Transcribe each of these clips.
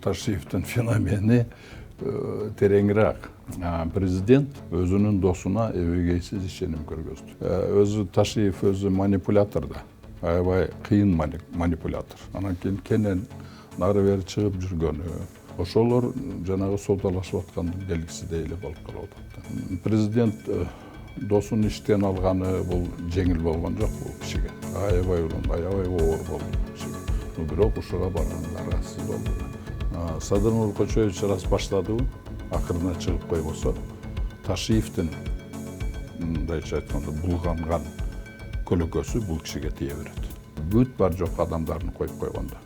Ташиевтің феномені тереңірек. Президент өзінің досына эбегейсиз ишеним көргөздү. Өзү Ташиев өзү манипулятор да. Аябай кыйын манипулятор. Анан кийин кенен нары бери чыгып жүргөнү. Ошолор жанагы содалашып аткандын белгиси эле болуп калып атат. Президент досун иштен алганы бул жеңил болгон жок бул кишиге. Аябай улам, аябай оор болду кишиге. Бирок ушуга барган аргасыз болду. Садыр Нуркочоевич раз баштады, акырына чыгып койбосо, Ташиевдин мындайча айтканда булганган көлөкөсү бул кишиге тие берет. Бүт бар жок адамдарын коюп койгондо.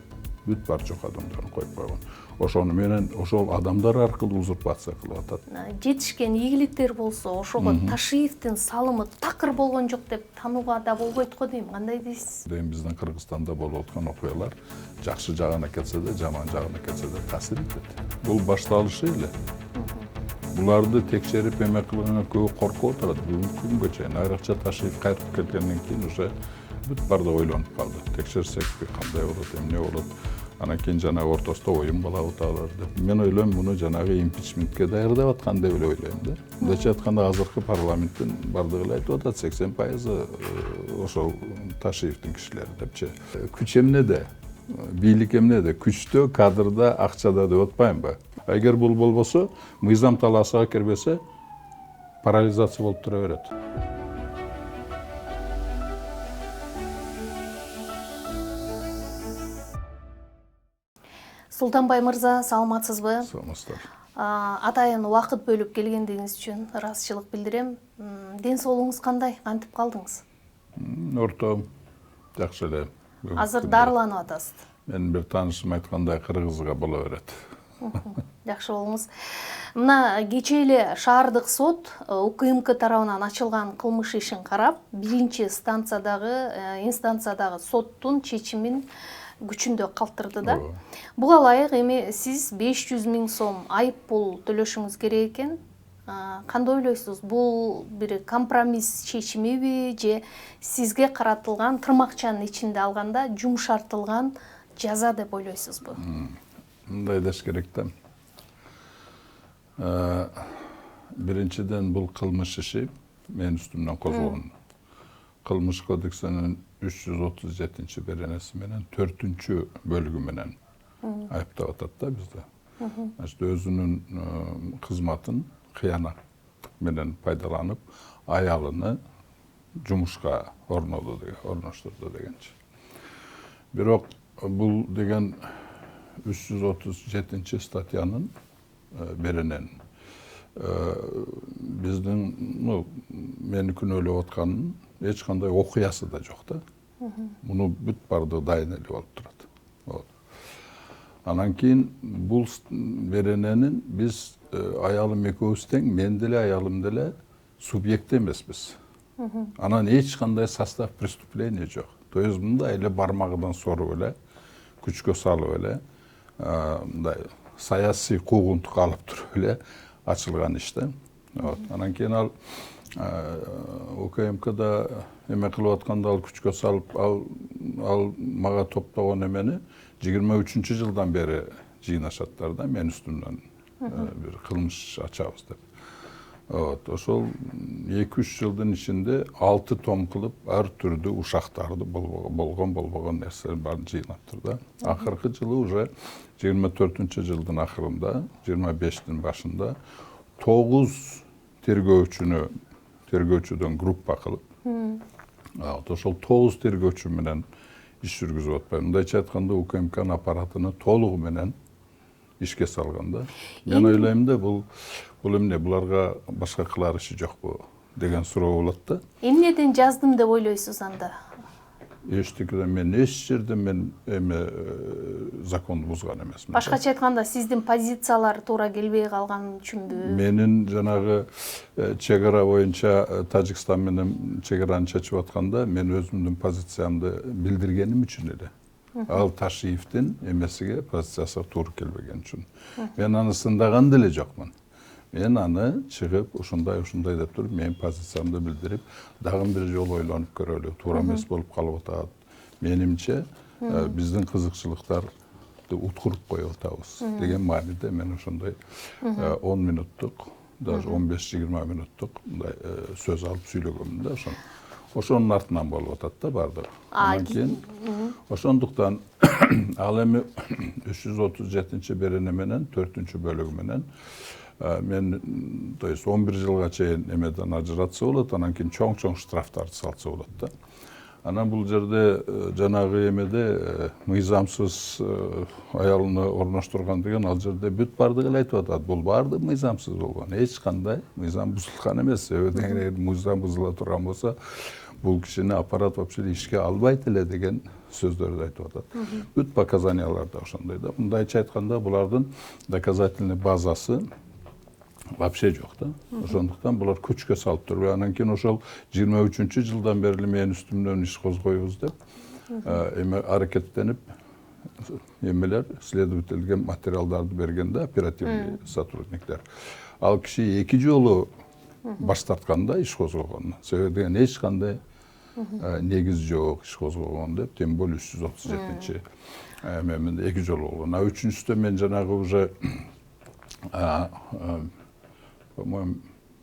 Бүт бар жок адамдарын коюп койгон. Ошону менен ошол адамдар аркылуу узурпация кылып атат. Жетишкен ийгиликтер болсо, ошого Ташиевдин салымы такыр болгон жок деп танууга да болбойт го дейм. Кандай дейсиз? Биздин Кыргызстанда болуп аткан окуялар жакшы жагына келсе да, жаман жагына келсе да таасир этет. Бул башталышы эле. Буларды текшерип эме кылганга көбү коркуп отурат. Бүгүнкү күнгө чейин айрыкча Ташиев кайтып келгенден кийин уже бүт барды ойлонуп калды. Текшерсекпи, кандай болот, эмне болот? Анан кийин жанагы ортосунда оюн балабы таалар деп. Мен ойлойм, муну жанагы импичментке даярдап аткан деп эле ойлойм да. Мындайча айтканда азыркы парламенттин бардыгы эле айтып атат, 80% ошол Ташиевдин кишилери депчи. Күч эмнеде? Бийлик эмнеде? Күчтө, кадрда, акчада деп атпаймынбы? Эгер бул болбосо, мыйзам талаасыга кирбесе, парализация болуп тура берет. Султанбай мырза, саламатсызбы? Саламатсыздар. Атайын убакыт бөлүп келгендигиңиз үчүн ыраазычылык билдирем. Ден соолугуңуз кандай? Кантип калдыңыз? Орто, жакшы эле. Азыр дарыланып атасыз. Мен бир таанышым айткандай кыргызга боло берет. Жакшы болуңуз. Мына кечээ эле шаардык сот УКМК тарабынан ачылган кылмыш ишин карап, биринчи инстанциядагы соттун чечимин күчүндө калтырды да. Буга ылайык эми сиз 500 000 сом айып пул төлөшүңүз керек экен. Кандай ойлойсуз? Бул бир компромисс чечимиби же сизге каратылган тырмакчанын ичинде алганда жумшартылган жаза деп ойлойсузбу? Мындай деш керек да. Биринчиден бул кылмыш иши мен үстүмдөн козголгон. Кылмыш кодексинин 337 беренеси менен 4 бөлүгү менен айыптап атат да бизде. Значит, өзүнүн кызматын кыянат менен пайдаланып, аялыны жумушка орноштурду дегенчи. Бирок бул деген 337 статьянын беренен биздин мени күнөөлөп атканын эч кандай окуясы да жок да. Муну бүт барды дайын эле болуп турат. Анан кийин бул берененин биз аялым экөөбүз тең, мен деле аялым деле субъект эмеспиз. Анан эч кандай состав преступления жок. То есть мындай эле бармагыдан соруп эле, күчкө салып эле, мындай саясий куугунтукка алып туруп эле ачылган иш да. Анан кийин ал УКМКда эме кылып атканда ал күчкө салып, ал мага топтогон эмени 23-жылдан бери жыйнашаттар да, мен үстүмдөн бир кылмыш ачабыз деп. Ошол 2-3 жылдын ичинде 6 том кылып, ар түрдүү ушактарды болбогон нерселерин баарын жыйнап да. Акыркы жылы уже 24-жылдын акырында, 25-тин башында 9 тергөөчүдөн группа кылып, ошол 9 тергөөчү менен иш жүргүзүп атпайм. Мындайча айтканда УКМКнын аппаратыны толугу менен ишке салган да. Мен ойлойм да, бул эмне, буларга башка кылар иши жокпу деген суроо болот да. Эмнеден жаздым деп ойлойсуз анда? Эчтекеден мен эч жерден мен законду бузган эмесмин. Башкача айтканда, сиздин позициялар туура келбей калган үчүнбү? Менин жанагы чек ара боюнча Тажикстан менен чек араны чечип атканда мен өзүмдүн позициямды билдиргеним үчүн эле. Ал Ташиевдин эмесиге позициясына туура келбеген үчүн. Мен аны сындаган деле жокмун. Мен аны чыгып, ушундай деп туруп, менин позициямды билдирип, дагы бир жолу ойлонуп көрөлү, туура эмес болуп калып атат. Менимче, биздин кызыкчылыктар мамлекетти уткуруп коюп атабыз деген мааниде мен ошондой 10 минуттук, даже 15-20 минуттук мындай сөз алып сүйлөгөмүн да ошонун артынан болуп атат да баардыгы. Андан кийин ошондуктан ал эми 337 берене менен 4-бөлүгү менен мен, то есть 11 жылга чейин эмеден ажыратса болот, анан кийин чоң штрафтарды салса болот да. Анан бул жерде жанагы эмеде мыйзамсыз аялыны орноштурган деген ал жерде бүт баардыгы эле айтып атат. Бул баардыгы мыйзамсыз болгон. Эч кандай мыйзам бузулган эмес. Себеби мыйзам бузула турган болсо, бул кишини аппарат вообще ишке албайт эле деген сөздөрдү айтып атат. Бүт показаниялар да ошондой да. Мындайча айтканда, булардын доказательный базасы вообще жок да. Ошондуктан булар күчкө салып туруп, анан кийин ошол 23-жылдан бери менин үстүмдөн иш козгойбуз деп эме аракеттенип эмелер следовательге материалдарды бергенде оперативный сотрудниктер. Ал киши 2 жолу баш тарткан да иш козгогондон. Себеби деген эч кандай негиз жок иш козгогон деп, тем более 337 эмемен 2 жолу болгон. А үчүнчүсүдө мен жанагы уже по-моему,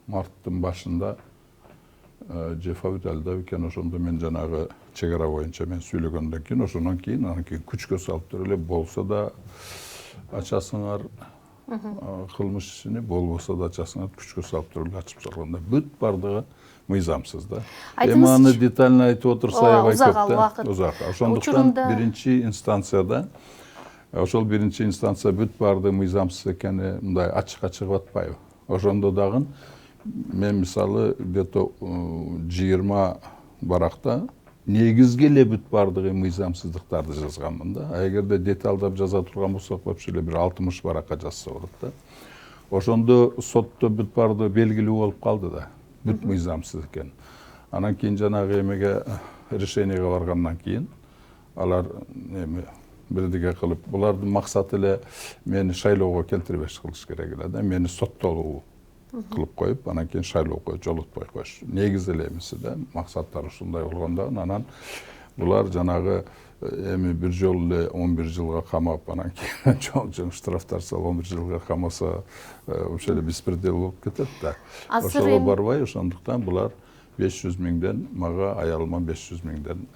марттын башында Жефавит Алдав экен, ошондо мен жанагы чек ара боюнча мен сүйлөгөндөн кийин, ошондон кийин анан кийин күчкө салып туруп эле болсо да ачасыңар кылмыш ишини, болбосо да ачасыңар күчкө салып туруп эле ачып салганда бүт баардыгы мыйзамсыз да. Эми аны детально айтып отурса аябай көп да. Узак. Ошондуктан биринчи инстанцияда ошол биринчи инстанция бүт баардыгы мыйзамсыз экени мындай ачыкка чыгып атпайбы? Ошондо дагы мен мисалы где-то 20 баракта негизги эле бүт баардыгы мыйзамсыздыктарды жазганмын да. А эгерде деталдап жаза турган болсок, вообще эле бир 60 баракка жазса болот да. Ошондо сотто бүт баардыгы белгилүү болуп калды да. Бүт мыйзамсыз экен. Анан кийин жанагы эмеге решениеге баргандан кийин алар эми бирдиге кылып, булардын максаты эле мени шайлоого келтирбеш кылыш керек эле да. Мени соттолуу кылып коюп, анан кийин шайлоого жолотпой коюш. Негизи эле эмеси да, максаттары ушундай болгондон анан булар жанагы эми бир жолу эле 11 жылга камап, анан кийин чоң штрафтар салып 11 жылга камаса, вообще эле беспредел болуп кетет да. Ошого барбай, ошондуктан булар 500 миңден, мага аялыма 500 миңден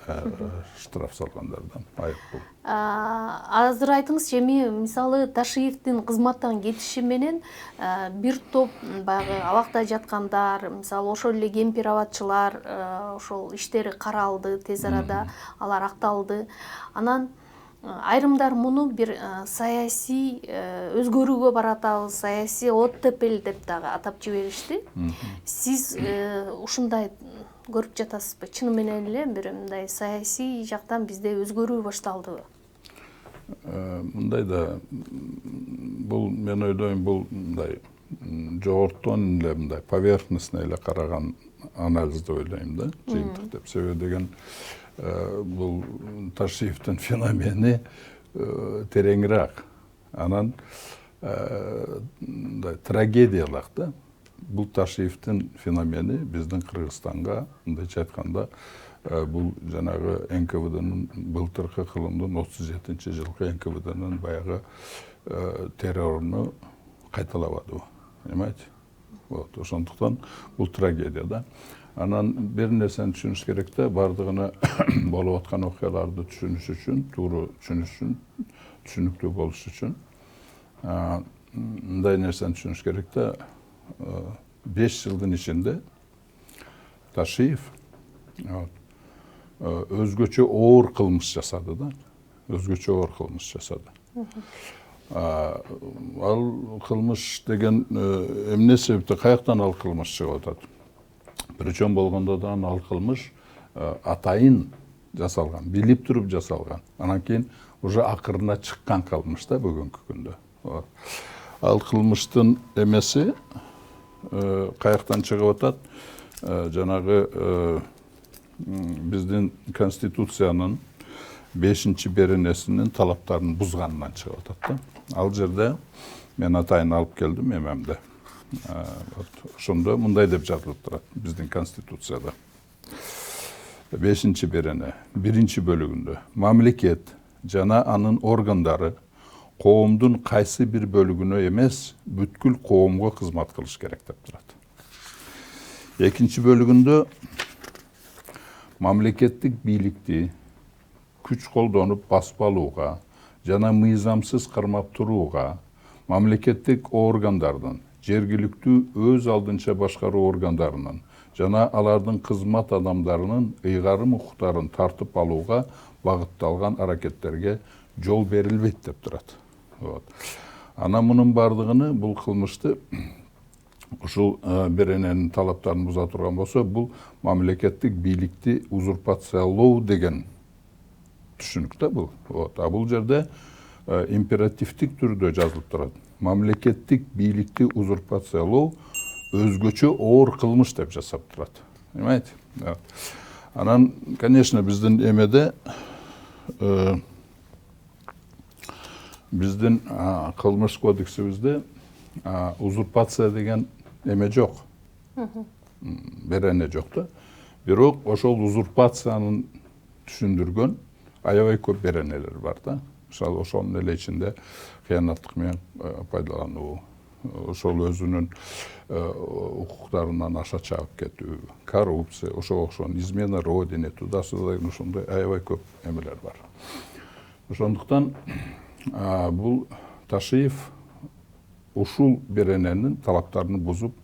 штраф салгандардан айыппул. Азыр айтыңызчы, эми мисалы Ташиевдин кызматтан кетиши менен бир топ баягы абакта жаткандар, мисалы ошол эле кемпир-абадчылар, ошол иштери каралды, тез арада алар акталды. Анан айрымдар муну бир саясий өзгөрүүгө баратабыз, саясий оттепель деп дагы атап жиберишти. Сиз ушундай көрүп жатасызбы? Чыны менен эле бир мындай саясий жактан бизде өзгөрүү башталдыбы? Мындай да, бул мен ойлойм, бул мындай жогортон эле мындай поверхностный эле караган анализ деп ойлойм да, жыйынтык деп. Себеби деген бул Ташиевдин феномени тереңирээк. Анан трагедиялык да. Бул Ташиевдин феномени биздин Кыргызстанга, мындайча айтканда, бул жанагы НКВДнын былтыркы кылымдын 37-жылкы НКВДнын баягы террорун кайталабады. Эмейт? Вот, ошондуктан бул трагедия да. Анан бир нерсени түшүнүш керек да, баардыгына болуп аткан окуяларды түшүнүш үчүн, туура түшүнүш үчүн, түшүнүктүү болуш үчүн мындай нерсени түшүнүш керек да, 5 жылдын ичинде Ташиев өзгөчө оор кылмыш жасады да, өзгөчө оор кылмыш жасады. Ал кылмыш деген эмне себептен, каяктан ал кылмыш чыгып атат? Причем болгондо да ал кылмыш атайын жасалган, билип туруп жасалган. Анан кийин уже акырына чыккан кылмыш да бүгүнкү күндө. Ал кылмыштын эмеси каяктан чыгып атат? Жанагы биздин конституциянын 5-беренесинин талаптарын бузганынан чыгып атат да. Ал жерде мен атайын алып келдим эмемде. Ошондо мындай деп жазылып турат биздин конституцияда. 5-берене 1-бөлүгүндө мамлекет жана анын органдары коомдун кайсы бир бөлүгүнө эмес, бүткүл коомго кызмат кылыш керек деп турат. Экинчи бөлүгүндө мамлекеттик бийликти күч колдонуп басып алууга жана мыйзамсыз кармап турууга мамлекеттик органдардын, жергиликтүү өз алдынча башкаруу органдарынын жана алардын кызмат адамдарынын ыйгарым укуктарын тартып алууга багытталган аракеттерге жол берилбейт деп турат. Анан мунун бардыгыны бул кылмышты ушул берененин талаптарын буза турган болсо, бул мамлекеттик бийликти узурпациялоо деген түшүнүк да бул. А бул жерде императивдик түрдө жазылып турат. Мамлекеттик бийликти узурпациялоо өзгөчө оор кылмыш деп жасап турат. Понимаете? Анан, конечно, биздин эмеде биздин кылмыш кодексибизде узурпация деген эме жок. Берене жок да. Бирок ошол узурпациянын түшүндүргөн аябай көп беренелер бар да. Мисалы, ошонун эле ичинде кыянаттык менен пайдалануу, ошол өзүнүн укуктарынан аша чыгып кетүү, коррупция, ошого окшогон измена родине, туда-сюда деген ошондой аябай көп эмелер бар. Ошондуктан бул Ташиев ушул берененин талаптарын бузуп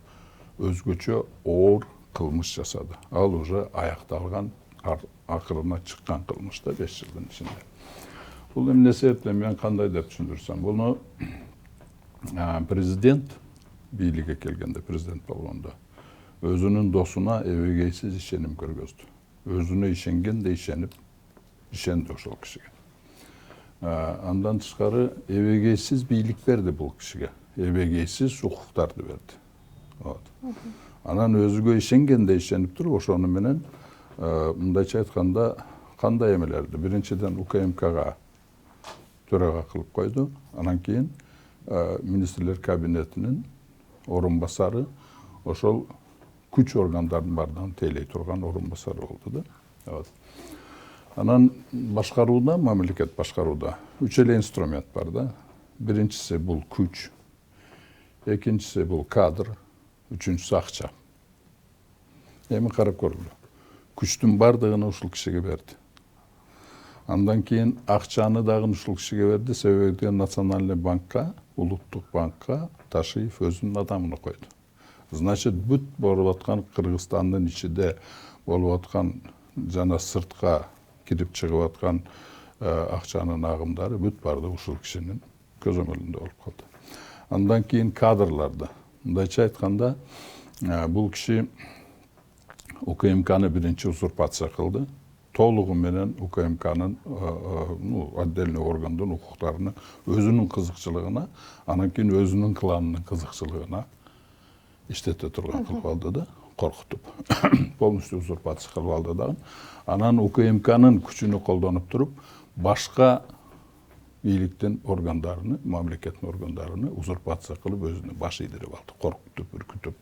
өзгөчө оор кылмыш жасады. Ал уже аякталган, акырына чыккан кылмыш да 5 жылдын ичинде. Бул эмне себептен мен кандай деп түшүндүрсөм, буну президент бийликке келгенде, президент болгондо өзүнүн досуна эбегейсиз ишеним көргөздү. Өзүнө ишенгенде ишенди ошол кишиге. Андан тышкары эбегейсиз бийлик берди бул кишиге. Эбегейсиз укуктарды берди. Анан өзүгө ишенгенде ишенип туруп, ошону менен мындайча айтканда кандай эмелерди? Биринчиден УКМКга төрага кылып койду. Анан кийин министрлер кабинетинин орун басары, ошол күч органдардын бардыгын тейлей турган орун басары болду да. Анан башкарууда, мамлекет башкарууда 3 эле инструмент бар да. Биринчиси бул күч, экинчиси бул кадр, үчүнчүсү акча. Эми карап көргүлө. Күчтүн бардыгын ушул кишиге берди. Андан кийин акчаны дагы ушул кишиге берди, себеби Национальный банкка, Улуттук банкка Ташиев өзүнүн адамын койду. Значит, бүт болуп аткан Кыргызстандын ичинде болуп аткан жана сыртка кирип чыгып аткан акчанын агымдары бүт барды ушул кишинин көзөмөлүндө болуп калды. Андан кийин кадрларды. Мындайча айтканда, бул киши УКМКны биринчи узурпация кылды. Толугу менен УКМКнын отдельный органдын укуктарына, өзүнүн кызыкчылыгына, анан кийин өзүнүн кланынын кызыкчылыгына иштете турган кылып алды да, коркутуп. Полностью узурпация кылып алды да. Анан УКМКнын күчүнү колдонуп туруп, башка бийликтин органдарыны, мамлекеттин органдарыны узурпация кылып өзүнө баш ийдирип алды, коркутуп, үркүтүп.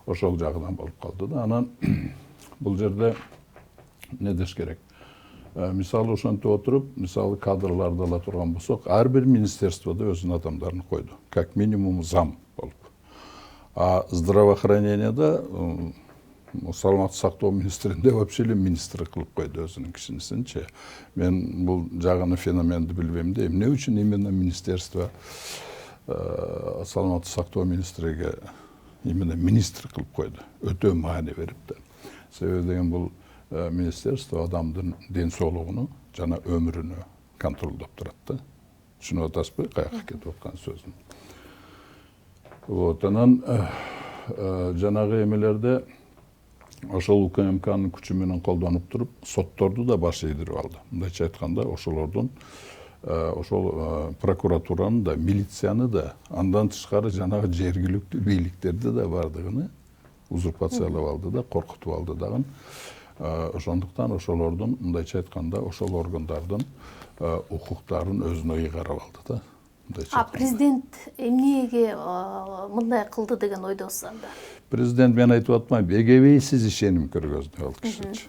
Ошол жагынан болуп калды да. Анан бул жерде не деш керек? Мисалы ошентип отуруп, мисалы кадрларды ала турган болсок, ар бир министерстводо өзүнүн адамдарын койду. Как минимум зам болуп. А здравоохранениеда, саламаттык сактоо министринде вообще эле министр кылып койду өзүнүн кишисинчи. Мен бул жагыны феноменди билбейм да, эмне үчүн именно министерство саламаттык сактоо министриге именно министр кылып койду. Өтө маани берип да. Себеби деген бул министерство адамдын ден соолугуну жана өмүрүнө контролдоп турат да. Түшүнүп атасызбы, каяка кетип аткан сөзүн. Анан жанагы эмелерде ошол УКМКнын күчү менен колдонуп туруп, сотторду да баш ийдирип алды. Мындайча айтканда, ошолордун ошол прокуратуранын да, милицияны да, андан тышкары жанагы жергиликтүү бийликтерди да бардыгыны узурпациялап алды да, коркутуп алды дагы. Ошондуктан ошолордун, мындайча айтканда, ошол органдардын укуктарын өзүнө ыйгарып алды да. Президент эмнеге мындай кылды деген ойдосуз анда? Президент, мен айтып атпайм, эбегейсиз ишеним көргөздү ал кишичи.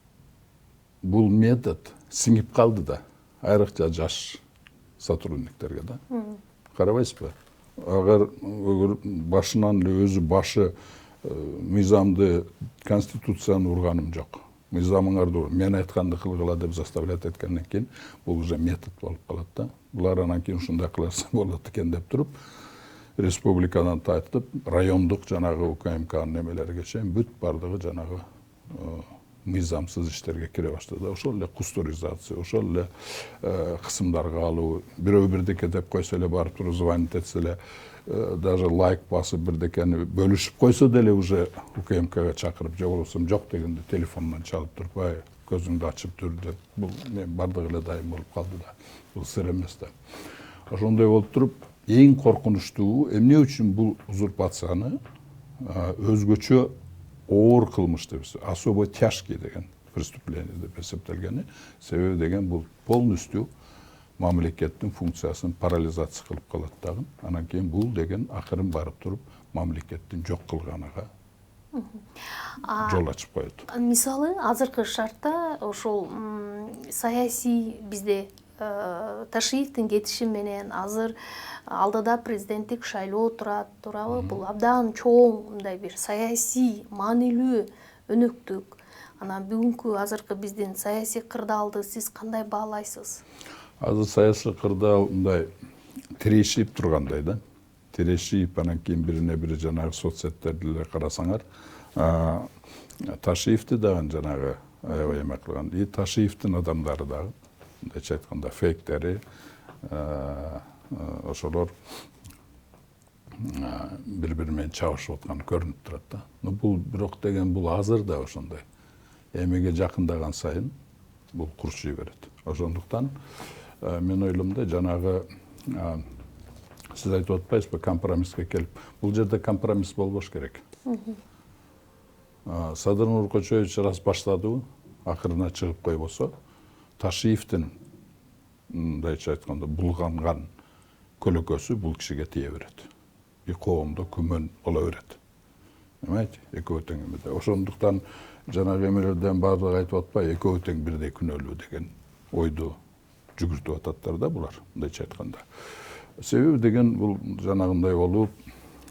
бул метод сиңип калды да, айрыкча жаш сотрудниктерге да. Карабайсызбы? Агар башынан эле өзү башы мыйзамды, конституцияны урганым жок. Мыйзамыңарды мен айтканды кылгыла деп заставлять эткенден кийин бул уже метод болуп калат да. Булар анан кийин ушундай кылса болот экен деп туруп, республикадан тартып, райондук жанагы УКМКнын немелерге чейин бүт бардыгы жанагы мыйзамсыз иштерге кире баштады. Ошол эле кустуризация, ошол эле кысымдарга алуу, бирөө бирдеке деп койсо эле барып туруп звонить этсе эле, даже лайк басып бирдекени бөлүшүп койсо деле уже УКМКга чакырып, же болбосо жок дегенде телефондон чалып туруп, ай көзүңдү ачып тур деп, бул бардыгы эле дайым болуп калды да. Бул сыр эмес да. Ошондой болуп туруп, эң коркунучтуу эмне үчүн бул узурпацияны өзгөчө оор кылмыш деп, особо тяжкий деген преступление деп эсептелгени, себеби деген бул полностью мамлекеттин функциясын парализация кылып калат дагы. Анан кийин бул деген акырын барып туруп мамлекеттин жок кылганыга жол ачып коет. Мисалы, азыркы шартта ошол саясий бизде Ташиевдин кетиши менен азыр алдыда президенттик шайлоо турат, туурабы? Бул абдан чоң мындай бир саясий маанилүү өнөктүк. Анан бүгүнкү азыркы биздин саясий кырдаалды сиз кандай баалайсыз? Азыр саясий кырдаал мындай тирешип тургандай да. Тирешип, анан кийин бирине бири жанагы соцсеттерди эле карасаңар, Ташиевди дагы жанагы аябай эме кылган. И Ташиевдин адамдары дагы, мындайча айтканда, фейктери, ошолор бири-бири менен чабышып атканы көрүнүп турат да. Но бул бирок деген бул азыр да ошондой. Эмеге жакындаган сайын бул курчуй берет. Ошондуктан мен ойлойм да, жанагы сиз айтып атпайсызбы, компромисске келип, бул жерде компромисс болбош керек. Садыр Нуркочоевич раз баштадыбы, акырына чыгып койбосо, Ташиевдин мындайча айтканда булганган көлөкөсү бул кишиге тие берет. И коомдо күмөн боло берет. Эмети? Экөө тең эмеде. Ошондуктан жанагы эмелерден баардыгы айтып атпай, экөө тең бирдей күнөөлүү деген ойду жүгүртүп ататтар да булар, мындайча айтканда. Себеби деген бул жанагындай болуп,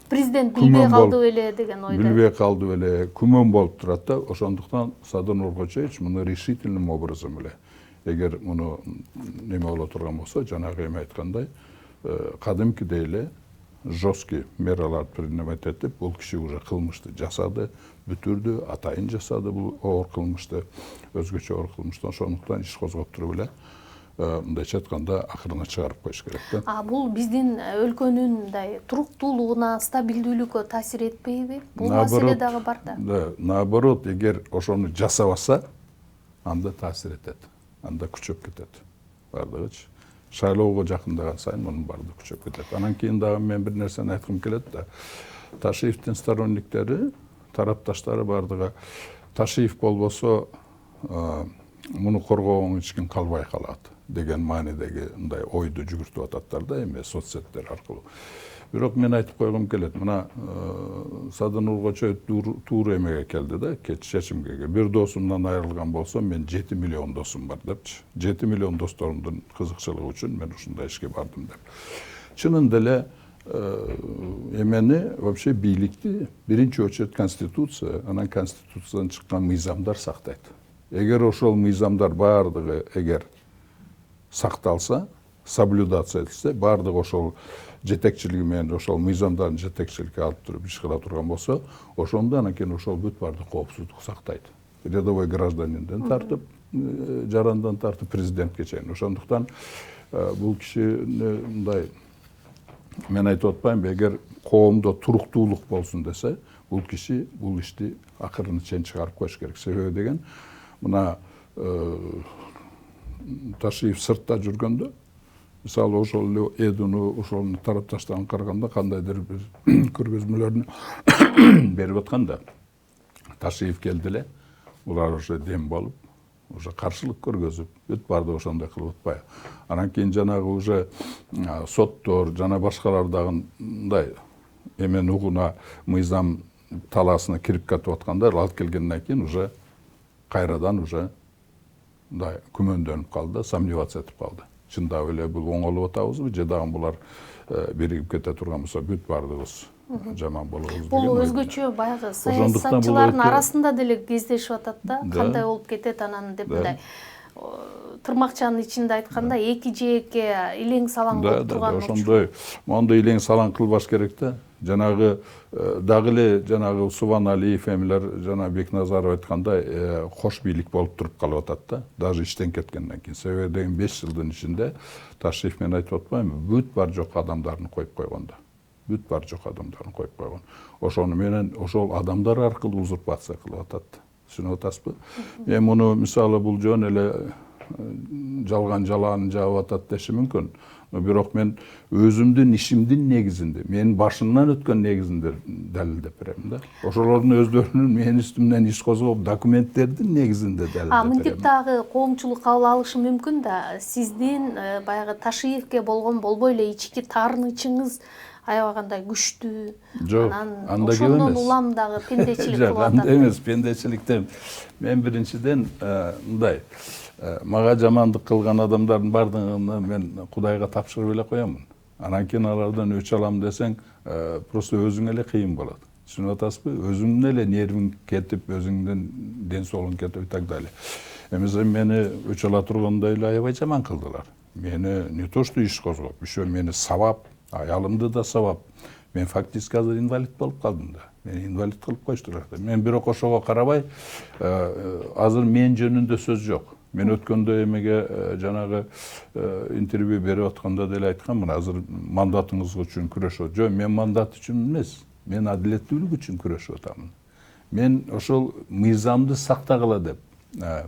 президент билбей калды беле деген ойдо. Билбей калды беле, күмөн болуп турат да. Ошондуктан Садыр Нуркочоевич муну решительным образом эле, эгер муну неме боло турган болсо, жанагы эме айткандай, кадимкидей эле жесткий мераларды принимать этип, бул киши уже кылмышты жасады, бүтүрдү, атайын жасады бул оор кылмышты, өзгөчө оор кылмышты. Ошондуктан иш козгоп туруп эле мындайча айтканда акырына чыгарып коюш керек да. Бул биздин өлкөнүн мындай туруктуулугуна, стабилдүүлүккө таасир этпейби? Бул маселе дагы бар да. Да, наоборот, эгер ошону жасабаса, анда таасир этет, анда күчөп кетет. Бардыгычы. Шайлоого жакындаган сайын мунун баардыгы күчөп кетет. Анан кийин дагы мен бир нерсени айткым келет да. Ташиевдин сторонниктери, тарапташтары бардыгы Ташиев болбосо муну коргоого эч ким калбай калат деген маанидеги мындай ойду жүгүртүп ататтар да, эми соцсеттер аркылуу. Бирок мен айтып койгум келет, мына Садыр Нуркочоев туура эмеге келди да, чечимге. Бир досумдан айрылган болсом, мен 7 миллион досум бар депчи. 7 миллион досторумдун кызыкчылыгы үчүн мен ушундай ишке бардым деп. Чынында эле эмени вообще бийликти биринчи очередь конституция, анан конституциядан чыккан мыйзамдар сактайт. Эгер ошол мыйзамдар баардыгы эгер сакталса, соблюдация этилсе, баардыгы ошол жетекчилиги менен ошол мыйзамдардын жетекчиликке алып туруп иш кыла турган болсо, ошондо анан кийин ошол бүт баардык коопсуздук сактайт. Рядовой гражданинден тартып, жарандан тартып президентке чейин. Ошондуктан бул киши мындай, мен айтып атпаймынбы, эгер коомдо туруктуулук болсун десе, бул киши бул ишти акырына чейин чыгарып коюш керек. Себеби деген, мына Ташиев сыртта жүргөндө, мисалы ошол эле Эдуну, ошол тарапташтарын караганда кандайдыр бир көргөзмөлөрүнү берип атканда, Ташиев келди эле, булар уже дем болуп, уже каршылык көргөзүп, бүт барды ошондой кылып атпайбы. Анан кийин жанагы уже соттор жана башкалар дагы мындай эмен угуна, мыйзам талаасына кирип кетип аткандар, алып келгенден кийин уже кайрадан уже мындай күмөндөнүп калды да, сомневаться этип калды. Чындап эле бул оңолуп атабызбы же дагы булар биригип кете турган болсо бүт баардыгыбыз жаман болобуз деген. Бул өзгөчө баягы саясатчылардын арасында деле кездешип атат да, кандай болуп кетет анан деп мындай тырмакчанын ичинде айтканда эки жээкке илең салаң болуп турган. Ошондой мондой илең салаң кылбаш керек да. Жанагы дагы эле жанагы Субаналиев эмилер жана Бекназаров айткандай кош бийлик болуп туруп калып атат да. Даже иштен кеткенден кийин. Себеби деген 5 жылдын ичинде Ташиев мен айтып атпаймынбы, бүт бар жок адамдарын коюп койгон да. Бүт бар жок адамдарын коюп койгон. Ошону менен ошол адамдар аркылуу узурпация кылып атат. Түшүнүп атасызбы? Мен муну мисалы бул жөн эле жалган жалаан жаап атат деши мүмкүн. Бирок мен өзүмдүн ишимдин негизинде, менин башымдан өткөн негизинде далилдеп берем да. Ошолордун өздөрүнүн менин үстүмдөн иш козгоп документтердин негизинде далилдеп берем. Мынтип дагы коомчулук кабыл алышы мүмкүн да. Сиздин баягы Ташиевке болгон болбой эле ички таарынычыңыз аябагандай күчтүү. Жок, анда кеп эмес. Ошондон улам дагы пендечилик кылып атат. Анда эмес, пендечиликтен мен биринчиден мындай мага жамандык кылган адамдардын баардыгын мен Кудайга тапшырып эле коёмун. Анан кийин алардан өч алам десең, просто өзүң эле кыйын болот. Түшүнүп атасызбы? Өзүңдүн эле нервиң кетип, өзүңдүн ден соолугуң кетип и так далее. Эмесе мени өч ала турганда эле аябай жаман кылдылар. Мени не то что иш козгоп, еще мени сабап, аялымды да сабап. Мен фактически азыр инвалид болуп калдым да. Мени инвалид кылып коюштур. Мен бирок ошого карабай, азыр мен жөнүндө сөз жок. Мен өткөндө эмеге жанагы интервью берип атканда деле айтканмын, азыр мандатыңыз үчүн күрөшөт. Жок, мен мандат үчүн эмес, мен адилеттүүлүк үчүн күрөшүп атамын. Мен ошол мыйзамды сактагыла деп,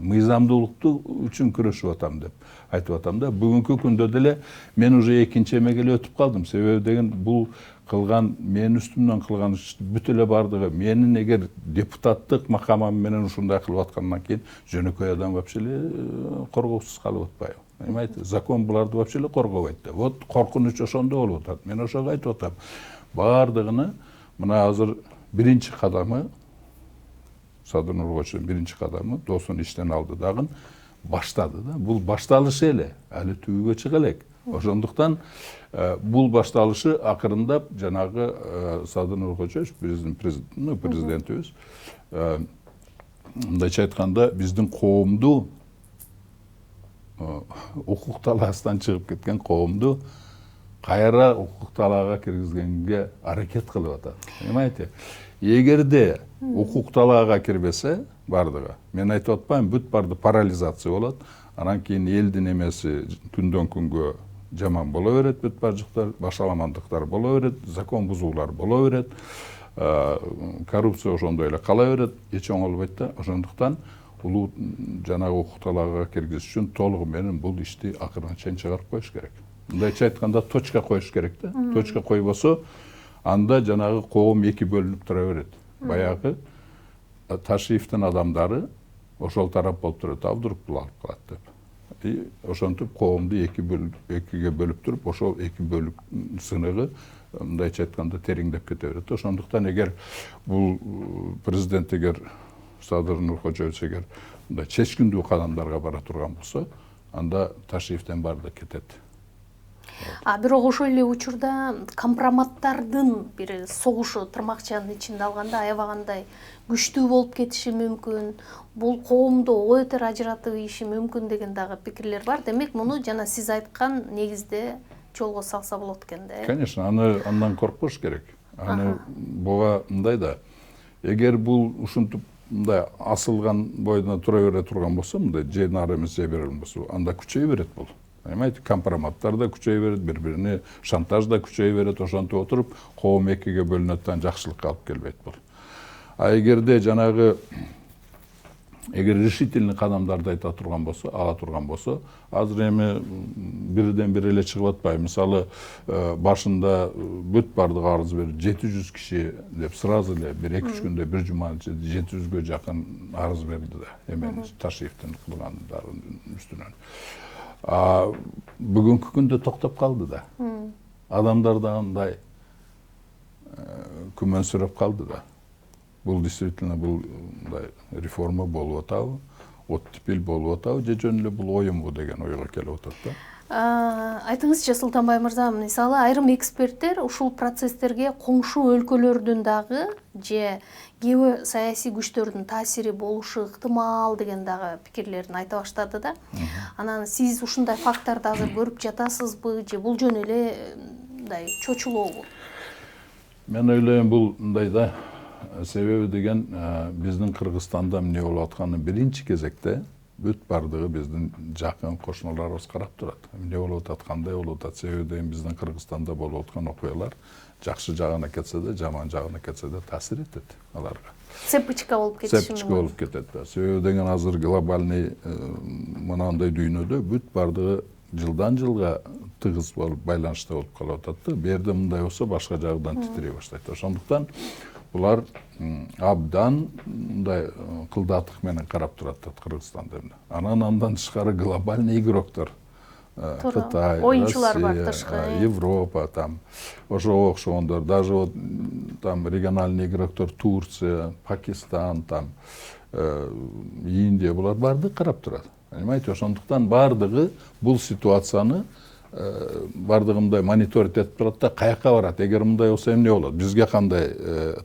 мыйзамдуулукту үчүн күрөшүп атам деп айтып атам да. Бүгүнкү күндө деле мен уже экинчи эмеге эле өтүп калдым. Себеби деген бул кылган, менин үстүмдөн кылган бүт эле бардыгы менин эгер депутаттык макамым менен ушундай кылып аткандан кийин жөнөкөй адам вообще эле коргоосуз калып атпайбы? Понимаете? Закон буларды вообще эле коргобойт да. Вот коркунуч ошондо болуп атат. Мен ошого айтып атам. Бардыгыны мына азыр биринчи кадамы Садыр Нуркочуовдун биринчи кадамы досун иштен алды дагы баштады да. Бул башталышы эле, али түбүгө чыга элек. Ошондуктан бул башталышы акырындап жанагы Садыр Нуркочуович биздин президентибиз мындайча айтканда биздин коомду укук талаасынан чыгып кеткен коомду кайра укук талаага киргизгенге аракет кылып атат. Понимаете? Эгерде укук талаага кирбесе бардыгы, мен айтып атпайм, бүт барды парализация болот. Анан кийин элдин эмеси күндөн күнгө жаман боло берет, бүт бажыктар, башаламандыктар боло берет, закон бузуулар боло берет, коррупция ошондой эле кала берет, эч оңолбойт да. Ошондуктан улуу жанагы укук талаага киргизиш үчүн толугу менен бул ишти акырына чейин чыгарып коюш керек. Мындайча айтканда точка коюш керек да. Точка койбосо анда жанагы коом эки бөлүнүп тура берет. Баягы Ташиевдин адамдары ошол тарап болуп турат, а вдруг бул алып калат деп. И ошентип коомду экиге бөлүп туруп, ошол эки бөлүк сыныгы мындайча айтканда тереңдеп кете берет. Ошондуктан эгер бул президент эгер Садыр Нуркочуович эгер мындай чечкиндүү кадамдарга бара турган болсо, анда Ташиевден баары да кетет. Бирок ошол эле учурда компроматтардын бир согушу тырмакчанын ичинде алганда аябагандай күчтүү болуп кетиши мүмкүн. Бул коомду ой этер ажыратып ийиши мүмкүн деген дагы пикирлер бар. Демек, муну жана сиз айткан негизде жолго салса болот экен да. Конечно, андан коркпош керек. Аны буга мындай да, эгер бул ушинтип мындай асылган бойдон тура бере турган болсо, мындай же нары эмес же бери болсо, анда күчөйө берет бул. Понимаете, компроматтар да күчөйө берет, бири-бирине шантаж да күчөйө берет, ошентип отуруп, коом экиге бөлүнөт да жакшылыкка алып келбейт бул. Эгерде жанагы решительный кадамдарды айта турган болсо, ала турган болсо, азыр эми бирден бири эле чыгып атпайбы. Мисалы, башында бүт бардыгы арыз берип 700 киши деп сразу эле бир 2-3 күндө бир жума 700гө жакын арыз берди да, эмен Ташиевдин кылгандарын үстүнөн. Бүгүнкү күндө токтоп калды да. Адамдар да андай күмөнсүрөп калды да. Бул действительно бул реформа болуп атабы? оттепель болуп атабы же жөн эле бул оюнбу деген ойго келип атат да. Айтыңызчы, Султанбай мырза, мисалы айрым эксперттер ушул процесстерге коңшу өлкөлөрдүн дагы же геосаясий күчтөрдүн таасири болушу ыктымал деген дагы пикирлерин айта баштады да. Анан сиз ушундай факторду азыр көрүп жатасызбы же бул жөн эле мындай чочулообу? Мен ойлойм бул мындай да, себеби деген биздин Кыргызстанда эмне болуп атканын биринчи кезекте бүт бардыгы биздин жакын кошуналарыбыз карап турат. Эмне болуп атат, кандай болуп атат, себеби деген биздин Кыргызстанда болуп аткан окуялар жакшы жагына кетсе да, жаман жагына кетсе да таасир этет аларга. Цепочка болуп кетиши мүмкүн. Цепочка болуп кетет да. Себеби деген азыр глобальный мынандай дүйнөдө бүт бардыгы жылдан жылга тыгыз болуп байланышта болуп калып атат да. Бу жерде мындай болсо башка жагынан титирей баштайт. Ошондуктан булар абдан мындай кылдатык менен карап турат Кыргызстанда. Андан тышкары глобальный игроктор, Кытай, оюнчулар бар Россия, тышкы, Европа, там ошого окшогондор, даже вот там региональный игроктор Турция, Пакистан, там Индия, булар бардыгы карап турат. Понимаете, ошондуктан бардыгы бул ситуацияны бардыгы мындай мониторить этип турат да, каяка барат, эгер мындай болсо эмне болот, бизге кандай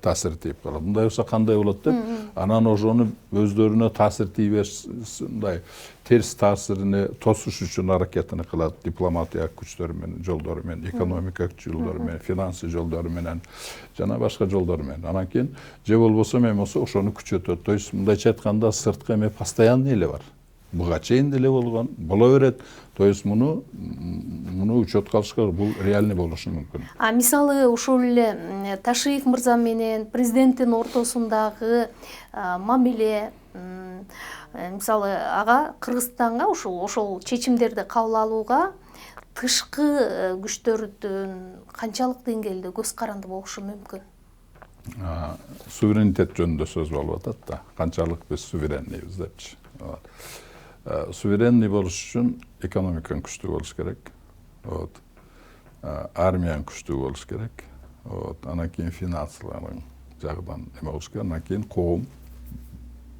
таасир тийип калат, мындай болсо кандай болот деп, анан ошону өздөрүнө таасир тийбеш, мындай терс таасирини тосуш үчүн аракетин кылат, дипломатия күчтөрү менен, жолдору менен, экономика жолдору менен, финансы жолдору менен, жана башка жолдор менен. Анан кийин же болбосо эме болсо ошону күчөтөт. То есть мындайча айтканда сырткы эме постоянный эле бар. Буга чейин деле болгон, боло берет. То есть муну учетко алыш керек, бул реальный болушу мүмкүн. Мисалы ушул эле Ташиев мырза менен президенттин ортосундагы мамиле, мисалы ага Кыргызстанга ошол чечимдерди кабыл алууга тышкы күчтөрдүн канчалык деңгээлде көз каранды болушу мүмкүн? Суверенитет жөнүндө сөз болуп атат да, канчалык биз суверенныйбыз депчи. Суверенный болуш үчүн экономикаң күчтүү болуш керек. Армияң күчтүү болуш керек. Анан кийин финансыларың жагынан эме болуш керек. Анан кийин коом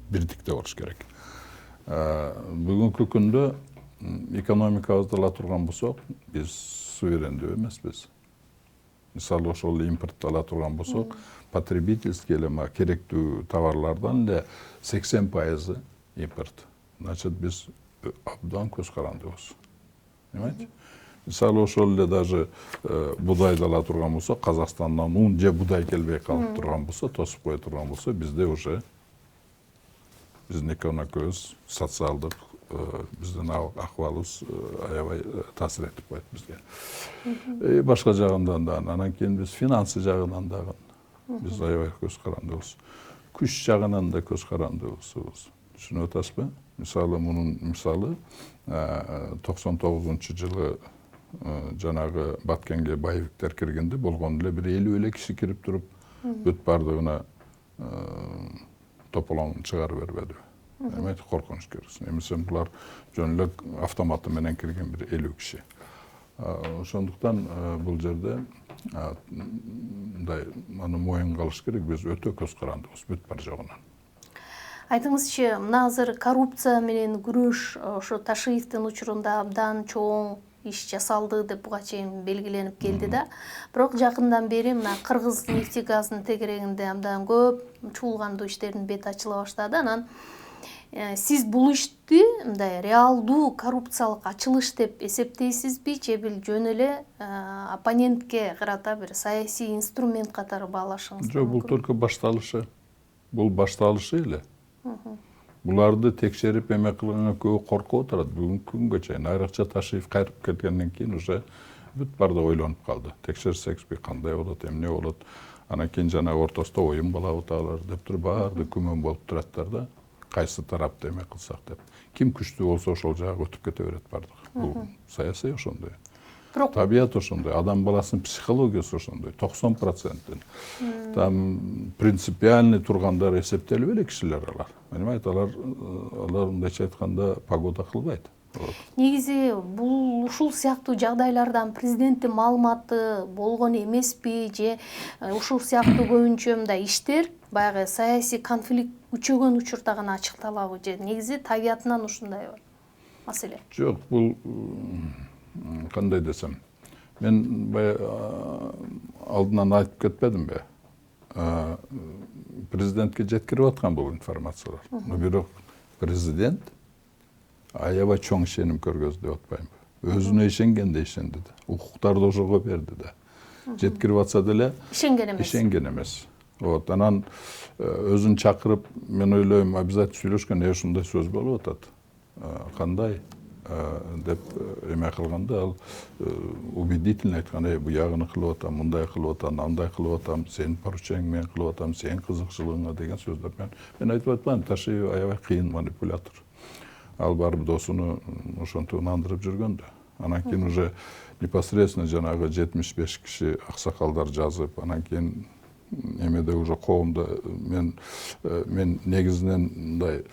бирдикте болуш керек. Бүгүнкү күндө экономикабызды ала турган болсок, биз суверендүү эмеспиз. Мисалы ошол импортду ала турган болсок, потребительский эле керектүү товарлардан эле 80% импорт. Значит, биз абдан көз карандыбыз. Понимаете? Мисалы ошол эле даже будайды ала турган болсо, Казакстандан ун же будай келбей калып турган болсо, тосуп кое турган болсо, бизде уже биздин экономикабыз, социалдык биздин акыбалыбыз аябай таасир этип коет бизге. Башка жагынан да, анан кийин биз финансы жагынан дагы биз аябай көз карандыбыз. Күч жагынан да көз карандыбыз. Түшүнүп атасызбы? Мисалы мунун мисалы 99-жылы жанагы Баткенге боевиктер киргенде болгон эле бир 50 эле киши кирип туруп бүт бардыгына тополоң чыгарып бербеди. Эмети коркунуч көрсүн. Эмесе булар жөн эле автоматы менен кирген бир 50 киши. Ошондуктан бул жерде мындай аны моюнга алыш керек, биз өтө көз карандыбыз бүт бар жогунан. Айтыңызчы, мына азыр коррупция менен күрөш ошо Ташиевдин учурунда абдан чоң иш жасалды деп буга чейин белгиленип келди да. Бирок жакындан бери мына Кыргыз нефтегазынын тегерегинде абдан көп чуулгандуу иштердин бети ачыла баштады. Анан сиз бул ишти мындай реалдуу коррупциялык ачылыш деп эсептейсизби, же бир жөн эле оппонентке карата бир саясий инструмент катары баалашыңыз? Жок, бул только башталышы. Бул башталышы эле. Буларды текшерип эме кылганга көбү коркуп отурат. Бүгүнкү күнгө чейин айрыкча Ташиев кайтып келгенден кийин уже бүт барды ойлонуп калды. Текшерсекпи, кандай болот, эмне болот. Анан кийин жана ортосунда оюн болобу аталар деп туруп баарды күмөн болуп тураттар да. Кайсы тарапты эме кылсак деп. Ким күчтүү болсо ошол жагы өтүп кете берет бардык. Бул саясий ошондой. Табият ошондой, адам баласынын психологиясы ошондой, 90%. Там принципиальный тургандар эсептелип эле кишилер алар. Понимаете, алар мындайча айтканда погода кылбайт. Негизи бул ушул сыяктуу жагдайлардан президенттин маалыматы болгон эмеспи же ушул сыяктуу көбүнчө мындай иштер баягы саясий конфликт күчөгөн учурда гана ачыкталабы же негизи табиятынан ушундайбы маселе? Жок, бул кандай десем, мен баягы алдынан айтып кетпедимби? Президентке жеткирип аткан бул информациялар. Но бирок президент аябай чоң ишеним көргөздүп атпайбы. Өзүнө ишенгенде ишенди да. Укуктарды ошого берди да. Жеткирип атса деле ишенген эмес. Вот, анан өзүн чакырып, мен ойлойм, обязательно сүйлөшкөн, ушундай сөз болуп атат. Кандай деп эме кылганда ал убедительно айткан, буягыны кылып атам, мындай кылып атам, андай кылып атам, сенин поручениң менен кылып атам, сенин кызыкчылыгыңа деген сөздөр. Мен айтып атпайм, Ташиев аябай кыйын манипулятор. Ал барып досуну ошентип ынандырып жүргөн да. Анан кийин уже непосредственно жанагы 75 киши аксакалдар жазып, анан кийин эмеде уже коомдо мен негизинен мындай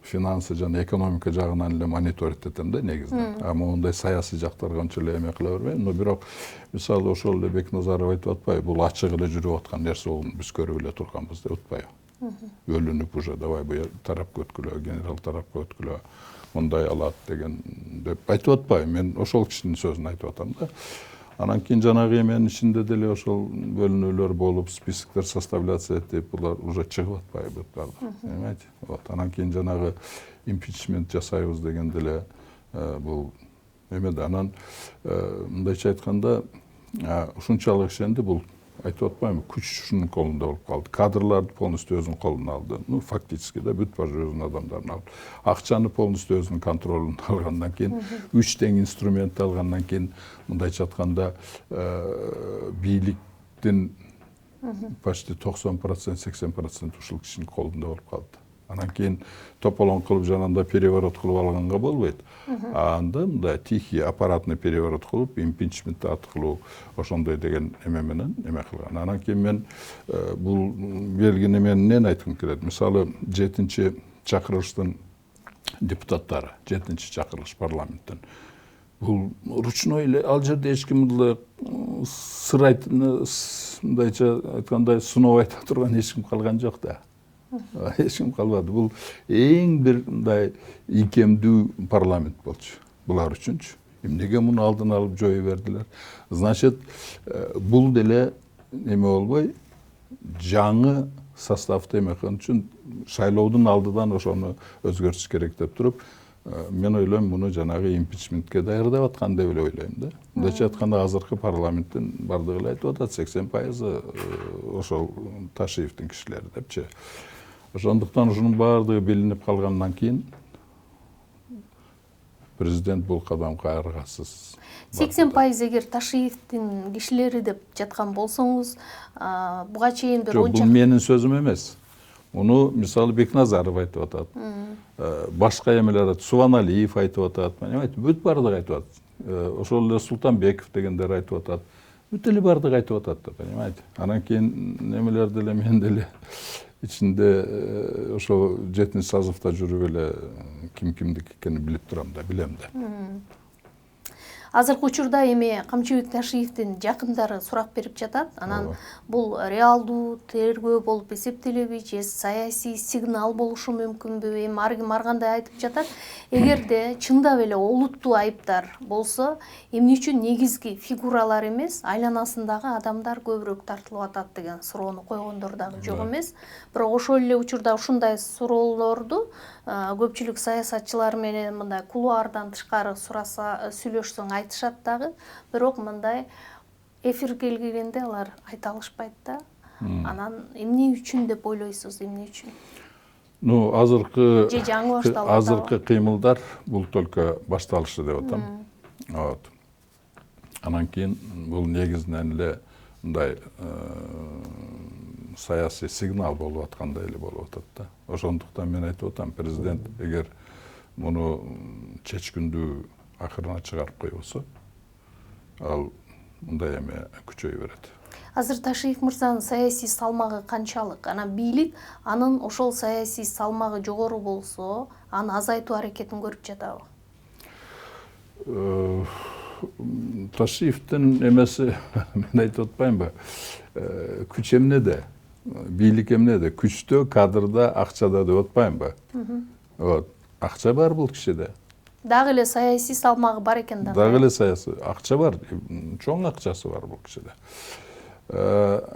финансы жана экономика жагынан эле мониторить этем да негизинен. Мондай саясий жактарга анча эле эме кыла бербейм. Но бирок мисалы ошол эле Бекназаров айтып атпайбы, бул ачык эле жүрүп аткан нерсе, ол биз көрүп эле турганбыз деп атпайбы. Бөлүнүп уже давай бу тарапка өткүлө, генерал тарапка өткүлө, мындай алат деген деп айтып атпайм. Мен ошол кишинин сөзүн айтып атам да. Анан кийин жанагы эменин ичинде деле ошол бөлүнүүлөр болуп, списоктор составляться этип, булар уже чыгып атпайбы баардыгы. Эмети? Вот. Анан кийин жанагы импичмент жасайбыз деген деле бул эмеде. Анан мындайча айтканда, ушунчалык ишенди, бул айтып атпайм, күч ушунун колунда болуп калды. Кадрларды полностью өзүнүн колуна алды. Ну, фактически да бүт баш өзүнүн адамдарын алды. Акчаны полностью өзүнүн контролуна алгандан кийин, 3 тең инструмент алгандан кийин, мындайча айтканда, бийликтин почти 90%, 80% ушул кишинин колунда болуп калды. Анан кийин тополоң кылып жанында переворот кылып алганга болбойт. Анда мындай тихий аппаратный переворот кылып, импичмент аркылуу ошондой деген эме менен эме кылган. Анан кийин мен бул белгини мен эмнени айткым келет? Мисалы, 7-чакырылыштын депутаттары, 7-чакырылыш парламенттен. Бул ручной эле, ал жерде эч ким эле сыр мындайча айткандай сыноо айта турган эч ким калган жок да. Эч ким калбады. Бул эң бир мындай ийкемдүү парламент болчу. Булар үчүнчү. Эмнеге муну алдын алып жое бердилер? Значит, бул деле эме болбой, жаңы составды эме кылган үчүн шайлоодун алдыдан ошону өзгөртүш керек деп туруп, мен ойлойм, муну жанагы импичментке даярдап аткан деп эле ойлойм да. Мындайча айтканда, азыркы парламенттин бардыгы эле айтып атат, 80% ошол Ташиевдин кишилери депчи. Ошондуктан ушунун баардыгы билинип калгандан кийин президент бул кадамга аргасыз. 80% эгер Ташиевдин кишилери деп жаткан болсоңуз, буга чейин бир бул менин сөзүм эмес. Муну мисалы Бекназаров айтып атат. Башка эмелер айтат, Субаналиев айтып атат, понимаете? Бүт бардыгы айтып атат. Ошол эле Султанбеков дегендер айтып атат. Бүт эле бардыгы айтып атат да, понимаете? Анан кийин эмелер деле мен деле ичинде ошо 7-созывда жүрүп эле ким кимдики экенин билип турам да, билем да. Азыркы учурда эми Камчыбек Ташиевдин жакындары сурак берип жатат. Анан бул реалдуу тергөө болуп эсептелеби же саясий сигнал болушу мүмкүнбү? Эми ар ким ар кандай айтып жатат. Эгерде чындап эле олуттуу айыптар болсо, эмне үчүн негизги фигуралар эмес, айланасындагы адамдар көбүрөөк тартылып атат деген суроону койгондор дагы жок эмес. Бирок ошол эле учурда ушундай суроолорду көпчүлүк саясатчылар менен мындай кулуардан тышкары сүйлөшсөң айтышат дагы, бирок мындай эфирге келгенде алар айта алышпайт да. Анан эмне үчүн деп ойлойсуз, эмне үчүн? Ну, азыркы же жаңы башталып азыркы кыймылдар бул только башталышы деп атам. Вот. Анан кийин бул негизинен эле мындай саясий сигнал болуп аткандай эле болуп атат да. Ошондуктан мен айтып атам, президент эгер муну чечкиндүү акырына чыгарып койбосо, ал мындай эме күчөйө берет. Азыр Ташиев мырзанын саясий салмагы канчалык? Анан бийлик анын ошол саясий салмагы жогору болсо, аны азайтуу аракетин көрүп жатабы? Ташиевдин эмеси мен айтып атпаймынбы? Күч эмнеде? Бийлик эмнеде? Күчтө, кадрда, акчада деп атпаймынбы? Акча бар бул кишиде. Дагы эле саясий салмагы бар экен да. Дагы эле саясий акча бар, чоң акчасы бар бул кишиде.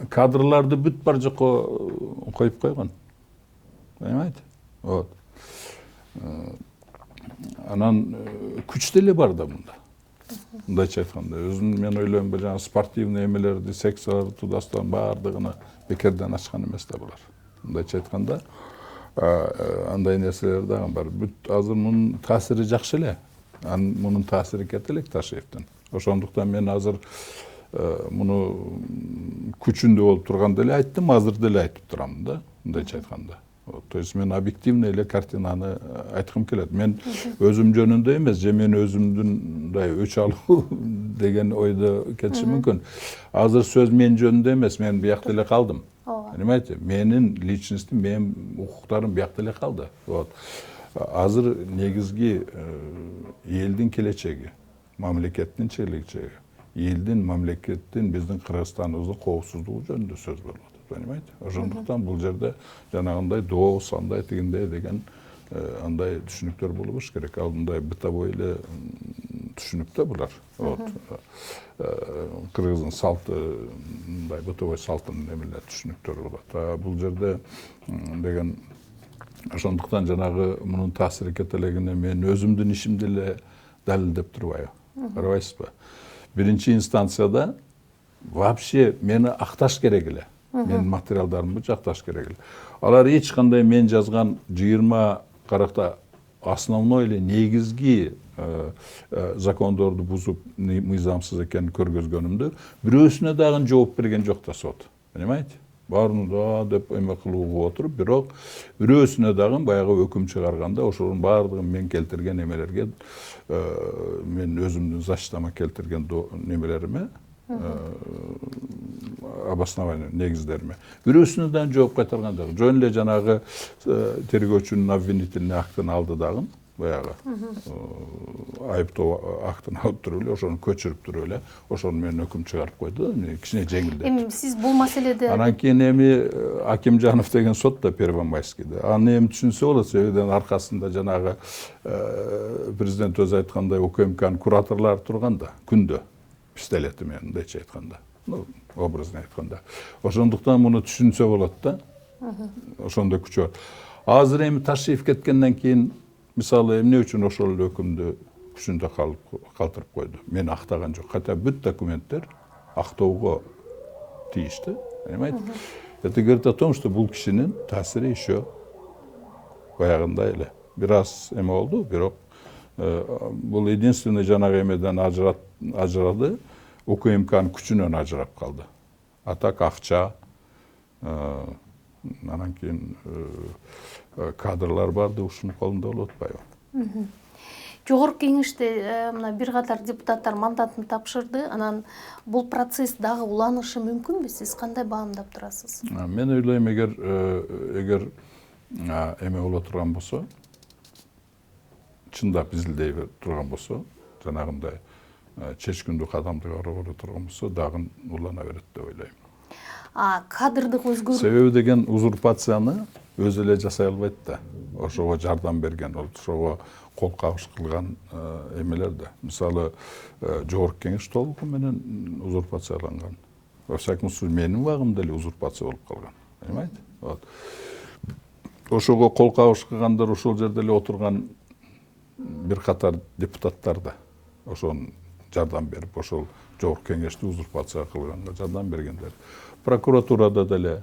Кадрларды бүт бар жакка коюп койгон. Понимаете? Анан күч деле бар да мында. Мындайча айтканда, өзүм мен ойлойм, жаңа спортивный эмелерди, секцияларды тудастан баардыгына бекерден ачкан эмес да булар. Мындайча айтканда, андай нерселер дагы бар. Бүт азыр мунун таасири жакшы эле. Мунун таасири кете элек Ташиевдин. Ошондуктан мен азыр муну күчүндө болуп турганда эле айттым, азыр деле айтып турам да, мындайча айтканда. То есть мен объективный эле картинаны айткым келет. Мен өзүм жөнүндө эмес, же мен өзүмдүн мындай өч алуу деген ойдо кетишим мүмкүн. Азыр сөз мен жөнүндө эмес, мен биякта эле калдым. Понимаете? Менин личностим, менин укуктарым биякта эле калды. Азыр негизги элдин келечеги, мамлекеттин келечеги, элдин, мамлекеттин, биздин Кыргызстаныбыздын коопсуздугу жөнүндө сөз болуп атат. Понимаете? Ошондуктан бул жерде жанагындай доос, андай тигиндей деген андай түшүнүктөр болбош керек. Ал мындай бытовой эле түшүнүк да булар. Кыргыздын салты, мындай бытовой салттын эмелер түшүнүктөр болот. Бул жерде деген ошондуктан жанагы мунун таасири кете элегине мен өзүмдүн ишимди эле далилдеп турбайбы. Карабайсызбы? Биринчи инстанцияда вообще мени акташ керек эле. Менин материалдарымды жакташ керек эле. Алар эч кандай мен жазган 20-40 основной эле негизги закондорду бузуп мыйзамсыз экенин көргөзгөнүмдү бирөөсүнө дагы жооп берген жок да сот. Понимаете? Баарына да деп эме кылууга отуруп, бирок бирөөсүнө дагы баягы өкүм чыгарганда ошонун баардыгын мен келтирген эмелерге мен өзүмдүн защитама келтирген немелериме обоснование негиздериме бирөөсүнө дагы жооп кайтарган жок. Жөн эле жанагы тергөөчүнүн обвинительный актын алды дагы баягы айыптоо актын алып туруп эле ошону көчүрүп туруп эле ошону менен өкүм чыгарып койду да, кичине жеңилдетип. Эми сиз бул маселеде Анан кийин эми Акимжанов деген сот да Первомайскийде. Аны эми түшүнсө болот, себебинен аркасында жанагы президент өзү айткандай УКМКнын кураторлору турган да, күндө пистолети менен, мындайча айтканда. Образно айтканда. Ошондуктан муну түшүнсө болот да. Ошондой күчү бар. Азыр эми Ташиев кеткенден кийин мисалы эмне үчүн ошол эле өкүмдү күчүндө калтырып койду? Мени актаган жок. Хотя бүт документтер актоого тийиштүү, понимаете? Это говорит о том, что бул кишинин таасири еще баягындай эле. Бир аз эме болду, бирок бул единственный жанагы эмеден ажырады, УКМКнын күчүнөн ажырап калды. А так акча, анан кийин кадрлар барды, ушунун колунда болуп атпайбы? Жогорку кеңеште мына бир катар депутаттар мандатын тапшырды. Анан бул процесс дагы уланышы мүмкүнбү? Сиз кандай баамдап турасыз? Мен ойлойм, эгер эме боло турган болсо, чындап изилдей турган болсо, жанагындай чечкиндүү кадамды кароо турган болсо, дагы улана берет деп ойлойм. Кадрдык өзгөрүү. Себеби деген узурпацияны өзү эле жасай албайт да. Ошого жардам берген, ошого кол кабыш кылган эмелер да. Мисалы, жогорку кеңеш толугу менен узурпацияланган. Во всяком случае, менин убагымда эле узурпация болуп калган. Понимаете? Ошого кол кабыш кылгандар ошол жерде эле отурган бир катар депутаттар да. Ошону жардам берип, ошол жогорку кеңешти узурпация кылганга жардам бергендер. Прокуратурада деле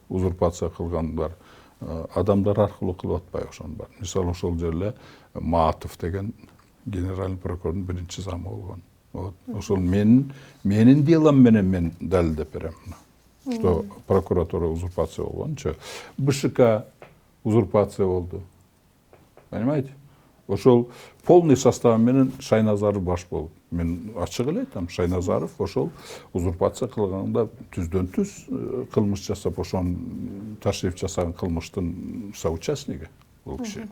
узурпация кылгандар адамдар аркылуу кылып атпайбы ошону бар. Мисалы, ошол жерде Маатов деген генеральный прокурордун биринчи замы болгон. Ошол менин делом менен мен далилдеп берем. Что прокуратура узурпация болгончу. БШК узурпация болду. Понимаете? ошол полный составы менен Шайназаров баш болуп, мен ачык эле айтам, Шайназаров ошол узурпация кылганда түздөн түз кылмыш жасап, ошон Ташиев жасаган кылмыштын соучастниги бул киши.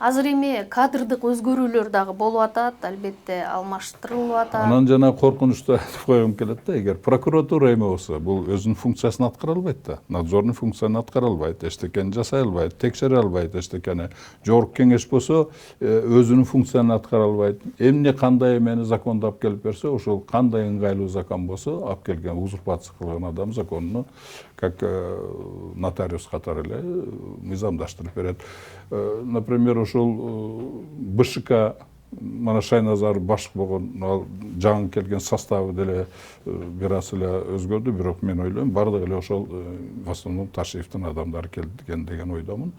Азыр эми кадрдык өзгөрүүлөр дагы болуп атат, албетте алмаштырылып атат. Анан жана коркунучту айтып койгум келет да, эгер прокуратура эме болсо, бул өзүнүн функциясын аткара албайт да, надзорный функцияны аткара албайт, эчтекени жасай албайт, текшере албайт, эчтекени. Жогорку кеңеш болсо, өзүнүн функцияны аткара албайт. Эмне кандай эмени законду алып келип берсе, ошол кандай ыңгайлуу закон болсо, алып келген узурпация кылган адам законуну как нотариус катары эле мыйзамдаштырып берет. Например, ошол БШК, мана Шайназаров башчы болгон, ал жаңы келген составы деле бир аз эле өзгөрдү, бирок мен ойлойм, бардыгы эле ошол в основном Ташиевдин адамдары келген деген ойдомун.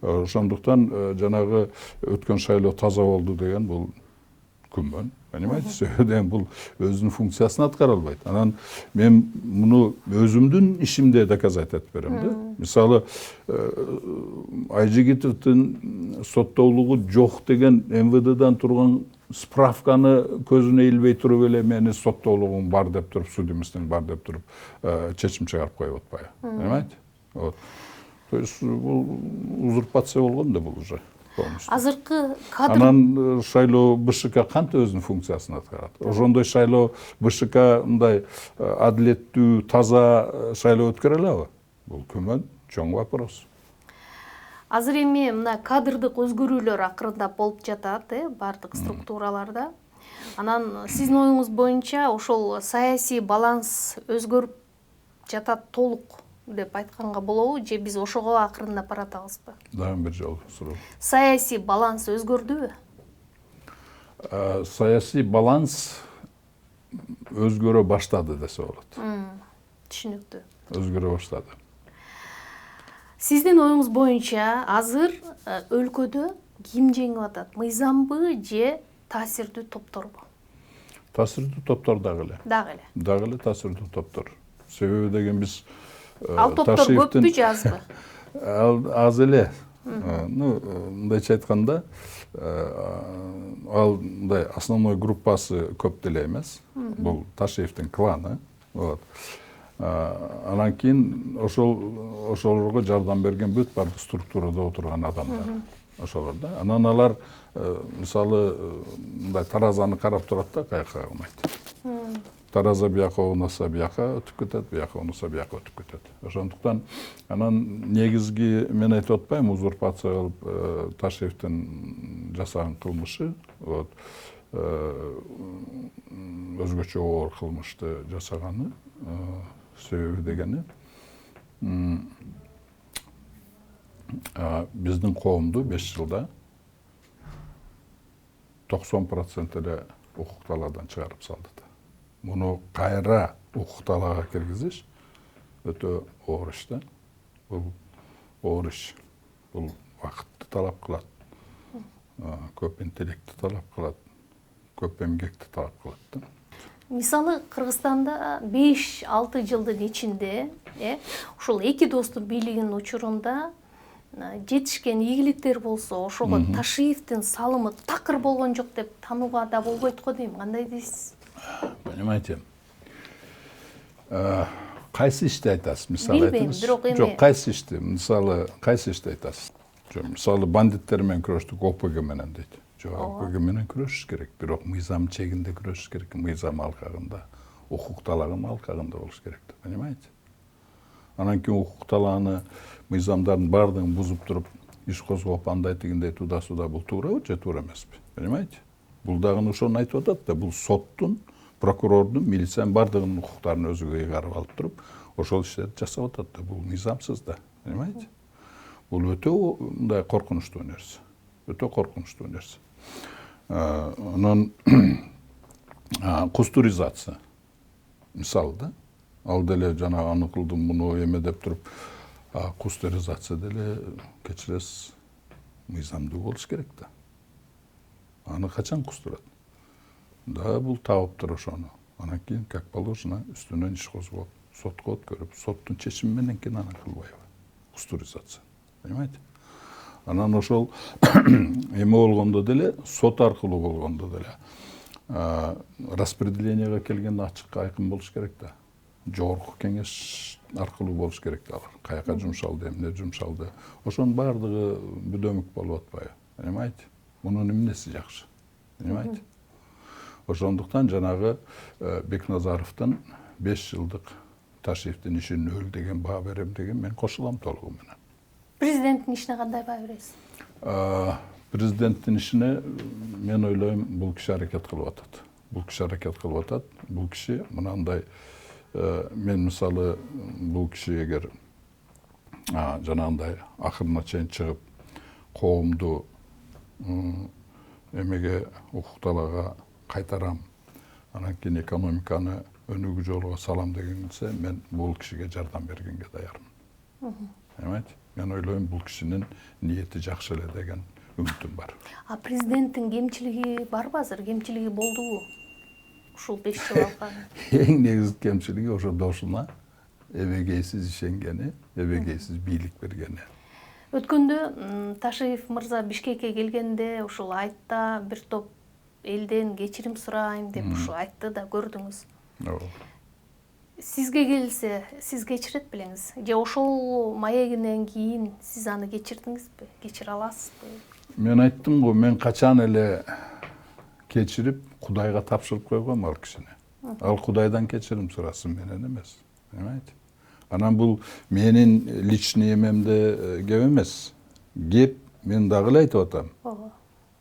Ошондуктан жанагы өткөн шайлоо таза болду деген бул күмөн. Понимаете, себебен бул өзүнүн функциясын аткара албайт. Анан мен муну өзүмдүн ишимде доказать этип берем да. Мисалы, Айжигитовдун соттоолугу жок деген МВДдан турган справканы көзүнө илбей туруп эле мени соттоолугум бар деп туруп, судимостьтин бар деп туруп чечим чыгарып коюп атпайбы. Понимаете? Вот. То есть бул узурпация болгон да бул уже. Азыркы кадр... Анан шайлоо БШК кантип өзүнүн функциясын аткарат? Ошондой шайлоо БШК мындай адилеттүү, таза шайлоо өткөрө алабы? Бул күмөн, чоң вопрос. Азыр эми мына кадрдык өзгөрүүлөр акырындап болуп жатат, бардык структураларда. Анан сиздин оюңуз боюнча ошол саясий баланс өзгөрүп жатат толук деп айтканга болобу, же биз ошого акырындап баратабызбы? Дагы бир жолу суроо. Саясий баланс өзгөрдүбү? Саясий баланс өзгөрө баштады десе болот. Түшүнүктүү. Өзгөрө баштады. Сиздин оюңуз боюнча азыр өлкөдө ким жеңип атат? Мыйзамбы же таасирдүү топторбу? Таасирдүү топтор дагы эле. Дагы эле. Дагы эле таасирдүү топтор. Себеби деген биз Ал топтор көппү же азбы? Аз эле. Мындайча айтканда, ал мындай основной группасы көп деле эмес. Бул Ташиевдин кланы. Вот. Анан кийин ошолорго жардам берген бүт бардык структурада отурган адамдар. Ошолор да. Анан алар мисалы мындай таразаны карап турат да, каяка унайт. Тараза бияка унаса бияка өтүп кетет, бияка унаса бияка өтүп кетет. Ошондуктан анан негизги мен айтып атпайм, узурпация кылып Ташиевдин жасаган кылмышы, вот өзгөчө оор кылмышты жасаганы, себеби дегени биздин коомду 5 жылда 90% эле укук талаадан чыгарып салды. Муну кайра укук талаага киргизиш өтө оор иш да. Бул оор иш. Бул вакытты талап кылат. Көп интеллектти талап кылат. Көп эмгекти талап кылат да. Мисалы, Кыргызстанда 5-6 жылдын ичинде, ушул эки достун бийлигинин учурунда жетишкен ийгиликтер болсо, ошого Ташиевдин салымы такыр болгон жок деп танууга да болбойт го дейм. Кандай дейсиз? Понимаете? Кайсы ишти айтасыз? Мисалы айтыңыз. Жок, кайсы ишти? Мисалы, кайсы ишти айтасыз? Мисалы, бандиттер менен күрөштүк ОПГ менен дейт. Жок, ОПГ менен күрөшүш керек. Бирок мыйзам чегинде күрөшүш керек. Мыйзам алкагында, укук талаагынын алкагында болуш керек. Понимаете? Анан кийин укук талааны, мыйзамдардын баардыгын бузуп туруп, иш козгоп андай тигиндей туда-суда, бул туурабы же туура эмеспи? Понимаете? Бул дагы ошону айтып атат да, бул соттун, прокурордун, милициянын баардыгынын укуктарын өзүгө ыйгарып алып туруп, ошол иштерди жасап атат да. Бул мыйзамсыз да. Понимаете? Бул өтө мындай коркунучтуу нерсе. Өтө коркунучтуу нерсе. Анан кустуризация. Мисалы да, ал деле жана аны кылдым, муну эме деп туруп, кустуризация деле кечиресиз мыйзамдуу болуш керек да. Аны качан кустурат? Да, бул табыптыр ошону. Анан кийин, как положено, үстүнөн иш козгоп, сотко өткөрүп, соттун чечими менен кийин аны кылбайбы? Кустуризация. Понимаете? Анан ошол эме болгондо деле, сот аркылуу болгондо деле распределениеге келгенде ачык айкын болуш керек да. Жогорку кеңеш аркылуу болуш керек да. Каяка жумшалды, эмне жумшалды. Ошонун баардыгы бүдөмүк болуп атпайбы? Понимаете? Мунун эмнеси жакшы? Понимаете? Ошондуктан жанагы Бекназаровдун 5 жылдык Ташиевдин ишин нөл деген баа берем деген мен кошулам толугу менен. Президенттин ишине кандай баа бересиз? Президенттин ишине мен ойлойм бул киши аракет кылып атат. Бул киши аракет кылып атат. Бул киши мынандай мен мисалы бул киши эгер жанагындай акырына чейин чыгып коомду эмеге укукталага кайтарам, анан кийин экономиканы өнүгүү жолуга салам дегенсе, мен бул кишиге жардам бергенге даярмын. Понимаете? Мен ойлойм бул кишинин ниети жакшы эле деген үмүтүм бар. А президенттин кемчилиги барбы азыр? Кемчилиги болдубу? Ушул 5 жыл алган. Эң негизги кемчилиги ошо досуна эбегейсиз ишенгени, эбегейсиз бийлик бергени. Өткөндө Ташиев мырза Бишкекке келгенде ушул айтта бир топ элден кечирим сурайм деп ушу айтты да, көрдүңүз. Сизге келсе, сиз кечирет белеңиз? Же ошол маегинен кийин сиз аны кечирдиңизби? Кечире аласызбы? Мен айттым го, мен качан эле кечирип Кудайга тапшырып койгом ал кишини. Ал Кудайдан кечирим сурасын, менен эмес. Понимаете? Анан бул менин личный эмемде кеп эмес. Кеп мен дагы эле айтып атам.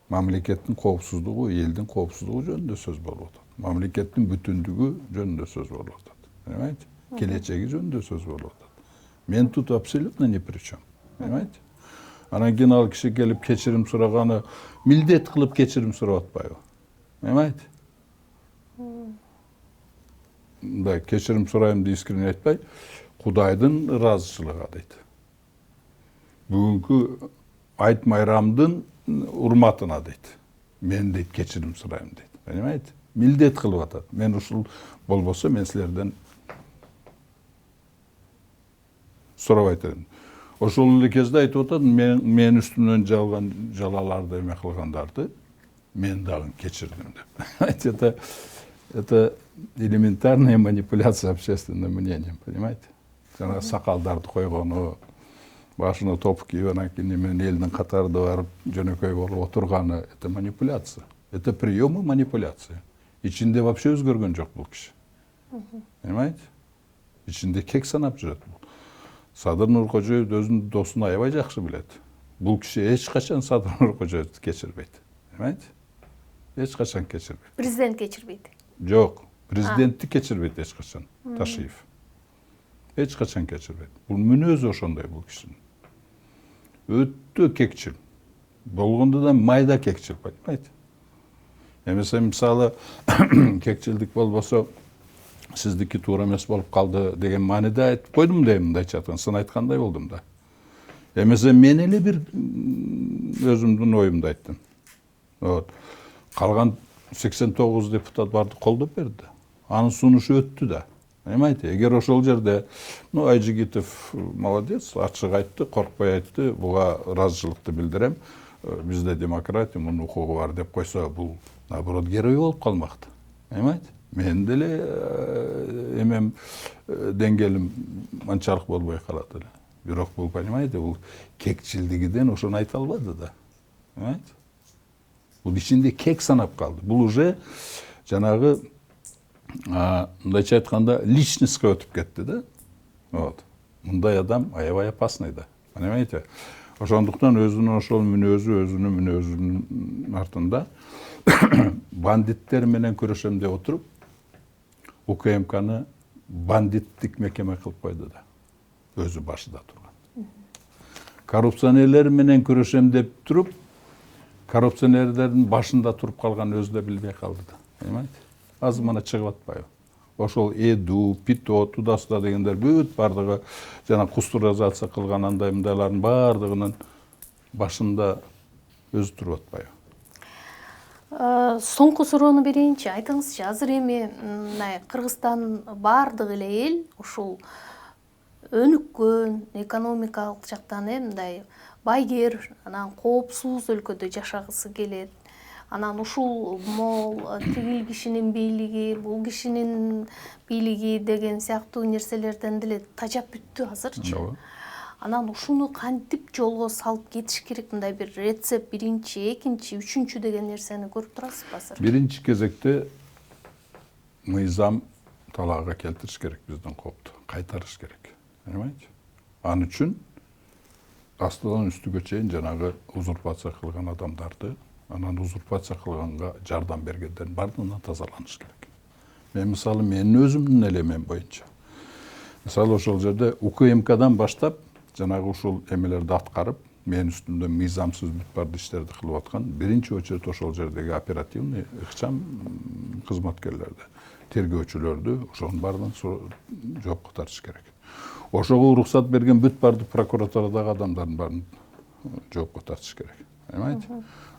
Мамлекеттин коопсуздугу, элдин коопсуздугу жөнүндө сөз болуп атат. Мамлекеттин бүтүндүгү жөнүндө сөз болуп атат. Понимаете? Келечеги жөнүндө сөз болуп атат. Мен тут абсолютно ни при чем. Понимаете? Анан кийин ал киши келип кечирим сураганы милдет кылып кечирим сурап атпайбы? Понимаете? Да, кечирим сурайм деп искренне айтпай, Кудайдын ыраазычылыгы дейт. Бүгүнкү айт майрамдын урматына дейт. Мен дейт кечирим сурайм дейт. Понимаете? Милдет кылып атат. Мен ушул болбосо мен силерден сурабайт элем. Ошол эле кезде айтып атат, мен үстүмөн жалган жалаларды эме кылгандарды мен дагы кечирдим деп. Это элементарная манипуляция общественным мнением, понимаете? Жана сакалдарды койгону, башына топ кийип, анан кийин мен элдин катарында барып жөнөкөй болуп отурганы, это манипуляция. Это приемы манипуляции. Ичинде вообще өзгөргөн жок бул киши. Понимаете? Ичинде кек санап жүрөт бул. Садыр Нуркожоев өзүнүн досун аябай жакшы билет. Бул киши эч качан Садыр Нуркожоевду кечирбейт. Понимаете? Эч качан кечирбейт. Президент кечирбейт. Жок, президентти кечирбейт эч качан. Ташиев. Эч качан кечирбейт. Бул мүнөзү ошондой бул кишинин. Өтө кекчил. Болгондо да майда кекчил, понимаете? Эмесе мисалы кекчилдик болбосо сиздики туура эмес болуп калды деген мааниде айтып койдум да, мындайча айтканда, сын айткандай болдум да. Эмесе мен эле бир өзүмдүн оюмду айттым. Вот. Калган 89 депутат барды колдоп берди. Анын сунушу өттү да. Понимаете? Эгер ошол жерде, Айжигитов молодец, ачык айтты, коркпой айтты, буга ыраазычылыкты билдирем. Бизде демократия, мунун укугу бар деп койсо, бул наоборот герой болуп калмакты. Понимаете? Мен деле эмем деңгээлим анчалык болбой калат эле. Бирок бул, понимаете, бул кекчилдигиден ошону айта албады да. Понимаете? Бул ичинде кек санап калды. Бул уже жанагы мындайча айтканда личностька өтүп кетти да. Вот. Мындай адам аябай опасный да. Понимаете? Ошондуктан өзүнүн ошол өзүнүн мүнөзүнүн артында бандиттер менен күрөшөм деп отуруп, УКМКны бандиттик мекеме кылып койду да. Өзү башында турган. Коррупционерлер менен күрөшөм деп туруп, коррупционерлердин башында туруп калган өзү да билбей калды да. Понимаете? Азмана чыгып атпайбы? Ошол Эду, Пито, Туда-суда дегендер бүт бардыгы жана кустуризация кылган андай мындайлардын бардыгынын башында өзү туруп атпайбы? Соңку суроону берейинчи. Айтыңызчы, азыр эми Кыргызстан бардык эле эл ушул өнүккөн экономикалык жактан мындай байгер, анан коопсуз өлкөдө жашагысы келет. Анан ушул мол тигил кишинин бийлиги, бул кишинин бийлиги деген сыяктуу нерселерден деле тажап бүттү азырчы. Анан ушуну кантип жолго салып кетиш керек, мындай бир рецепт, биринчи, экинчи, үчүнчү деген нерсени көрүп турасызбы азыр? Биринчи кезекте мыйзам талаага келтириш керек, биздин коопту кайтарыш керек. Понимаете? Ал үчүн астынан үстүгө чейин жанагы узурпация кылган адамдарды, анан узурпация кылганга жардам бергендердин бардыгынан тазаланыш керек. Мен мисалы менин өзүмдүн элемем боюнча. Мисалы ошол жерде УКМКдан баштап жанагы ушул эмелерди аткарып, менин үстүмдө мыйзамсыз бүт барды иштерди кылып аткан биринчи очередь ошол жердеги оперативный ыкчам кызматкерлерди, тергөөчүлөрдү, ошонун баардыгын жокко тартыш керек. Ошого уруксат берген бүт барды прокуратурадагы адамдардын баарын жоопко тартыш керек. Понимаете?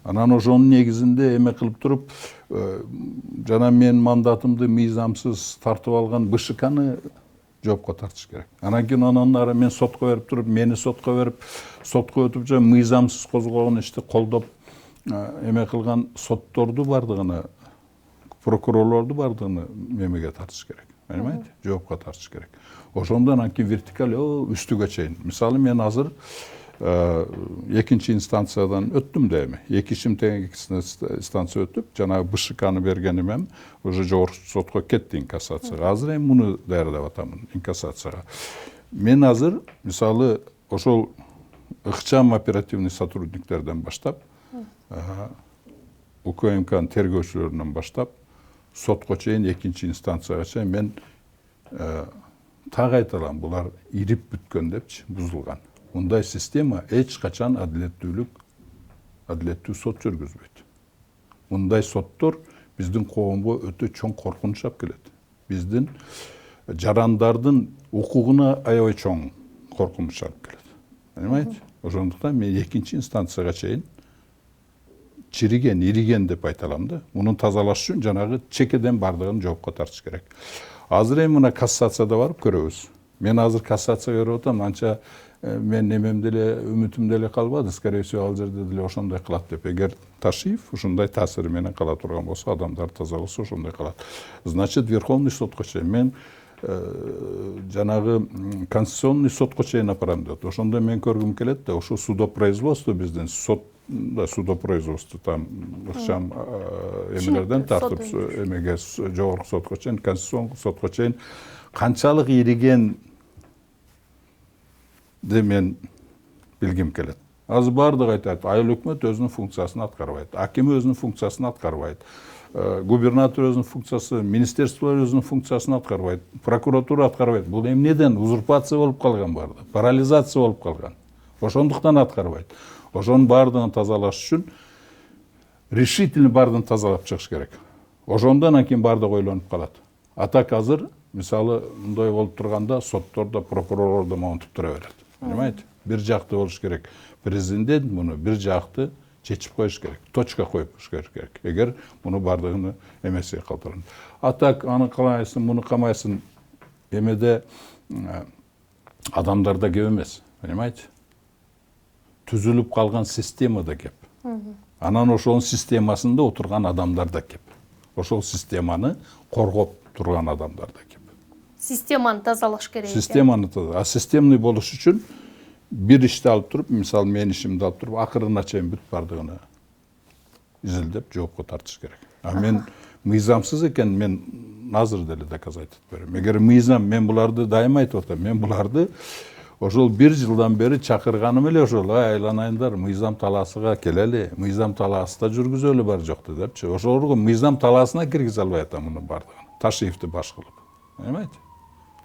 Анан ошонун негизинде эме кылып туруп, жана менин мандатымды мыйзамсыз тартып алган БШКны жоопко тартыш керек. Анан кийин анан ары мен сотко берип туруп, мени сотко берип, сотко өтүп жана мыйзамсыз козголгон ишти колдоп эме кылган сотторду бардыгына, прокурорлорду бардыгына мемеге тартыш керек. Понимаете? Жоопко тартыш керек. Ошондон анан кийин вертикаль үстүгө чейин. Мисалы мен азыр экинчи инстанциядан өттүм да эми. Эки тең инстанция өтүп, жанагы БШКны берген эмем уже жогорку сотко кетти инкассацияга. Азыр эми муну даярдап атамын инкассацияга. Мен азыр мисалы ошол ыкчам оперативный сотрудниктерден баштап, УКМКнын тергөөчүлөрүнөн баштап, сотко чейин экинчи инстанцияга чейин мен так айталам, булар ирип бүткөн депчи, бузулган. Мындай система эч качан адилеттүү сот жүргүзбөйт. Мындай соттор биздин коомго өтө чоң коркунуч алып келет. Биздин жарандардын укугуна аябай чоң коркунуч алып келет. Понимаете? Ошондуктан мен экинчи инстанцияга чейин чириген, ириген деп айталам да. Мунун тазалаш үчүн жанагы чекеден бардыгын жоопко тартыш керек. Азыр эми мына кассацияда барып көрөбүз. Мен азыр кассацияга берип атам, анча мен эмем деле, үмүтүм деле калбады. Скорее всего, ал жерде деле ошондой кылат деп. Эгер Ташиев ушундай таасири менен кала турган болсо, адамдар таза болсо ошондой калат. Значит, Верховный сотко чейин мен жанагы Конституционный сотко чейин апарам деп. Ошондо мен көргүм келет да, ошо судопроизводство биздин судопроизводство там ыкчам эмелерден тартып эмеге жогорку сотко чейин, Конституционный сотко чейин канчалык ириген де мен билгим келет. Азыр бардыгы айтат, айыл өкмөт өзүнүн функциясын аткарбайт, аким өзүнүн функциясын аткарбайт, губернатор өзүнүн функциясы, министрлер өзүнүн функциясын аткарбайт, прокуратура аткарбайт. Бул эмнеден? Узурпация болуп калган барды, парализация болуп калган. Ошондуктан аткарбайт. Ошонун бардыгын тазалаш үчүн решительно бардыгын тазалап чыгыш керек. Ошондон кийин бардыгы ойлонуп калат. А так азыр мисалы мындай болуп турганда соттордо, прокурорлордо монтуп тура берет. Понимаете? Бир жакты болуш керек. Президент муну бир жакты чечип коюш керек. Точка коюп коюш керек. Эгер муну бардыгын эмесиге калтырган. А так аны калайсың, муну камайсың. Эмеде адамдарда кеп эмес. Понимаете? Түзүлүп калган системада кеп. Анан ошонун системасында отурган адамдарда кеп. Ошол системаны коргоп турган адамдарда кеп. Системаны тазалаш керек. Системаны тазалаш. А системный болуш үчүн бир ишти алып туруп, мисалы мен ишимди алып туруп, акырына чейин бүт бардыгына изилдеп жоопко тартыш керек. А мен мыйзамсыз экен, мен азыр деле доказать этип берем. Эгер мыйзам, мен буларды дайыма айтып атам, мен буларды ошол 1 жылдан бери чакырганым эле ошол, айланайындар, мыйзам талаасыга келели, мыйзам талааста жүргүзөлү бар жокты депчи. Ошолорго мыйзам талаасына киргизе албай атам мунун бардыгын. Ташиевди баш кылып. Понимаете?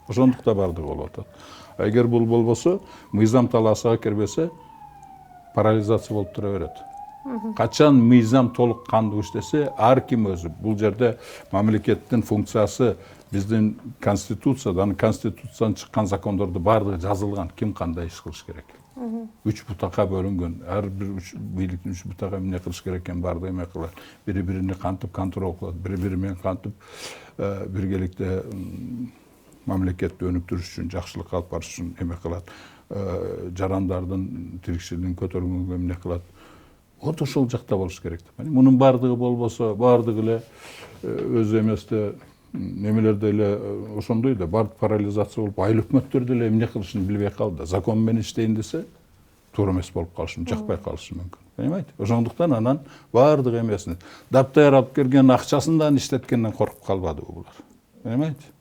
Ошондукта бардыгы болуп атат. Эгер бул болбосо, мыйзам талаасыга кирбесе, парализация болуп тура берет. Качан мыйзам толук кандуу иштесе, ар ким өзү. Бул жерде мамлекеттин функциясы биздин конституциядан, конституциядан чыккан закондордо бардыгы жазылган, ким кандай иш кылыш керек. 3 бутакка бөлүнгөн, ар бир бийликтин 3 бутакка эмне кылыш керек экен бардыгы эме кылат. Бири-бирине кантип контроль кылат, бири-бири менен кантип биргеликте мамлекетти өнүктүрүш үчүн, жакшылыкка алып барыш үчүн эме кылат. жарандардын тирикчилигин көтөргөнгө эмне кылат. Вот ошол жакта болуш керек деп. Мунун бардыгы болбосо, бардыгы эле өзү эместе немелерде эле ошондой да бардык парализация болуп, айыл өкмөттөр деле эмне кылышын билбей калды. Закон менен иштейин десе, туура эмес болуп калышы мүмкүн, жакпай калышы мүмкүн. Понимаете? Ошондуктан анан бардык эмесин, даптай алып келген акчасынан иштеткенден коркуп калбады булар. Понимаете?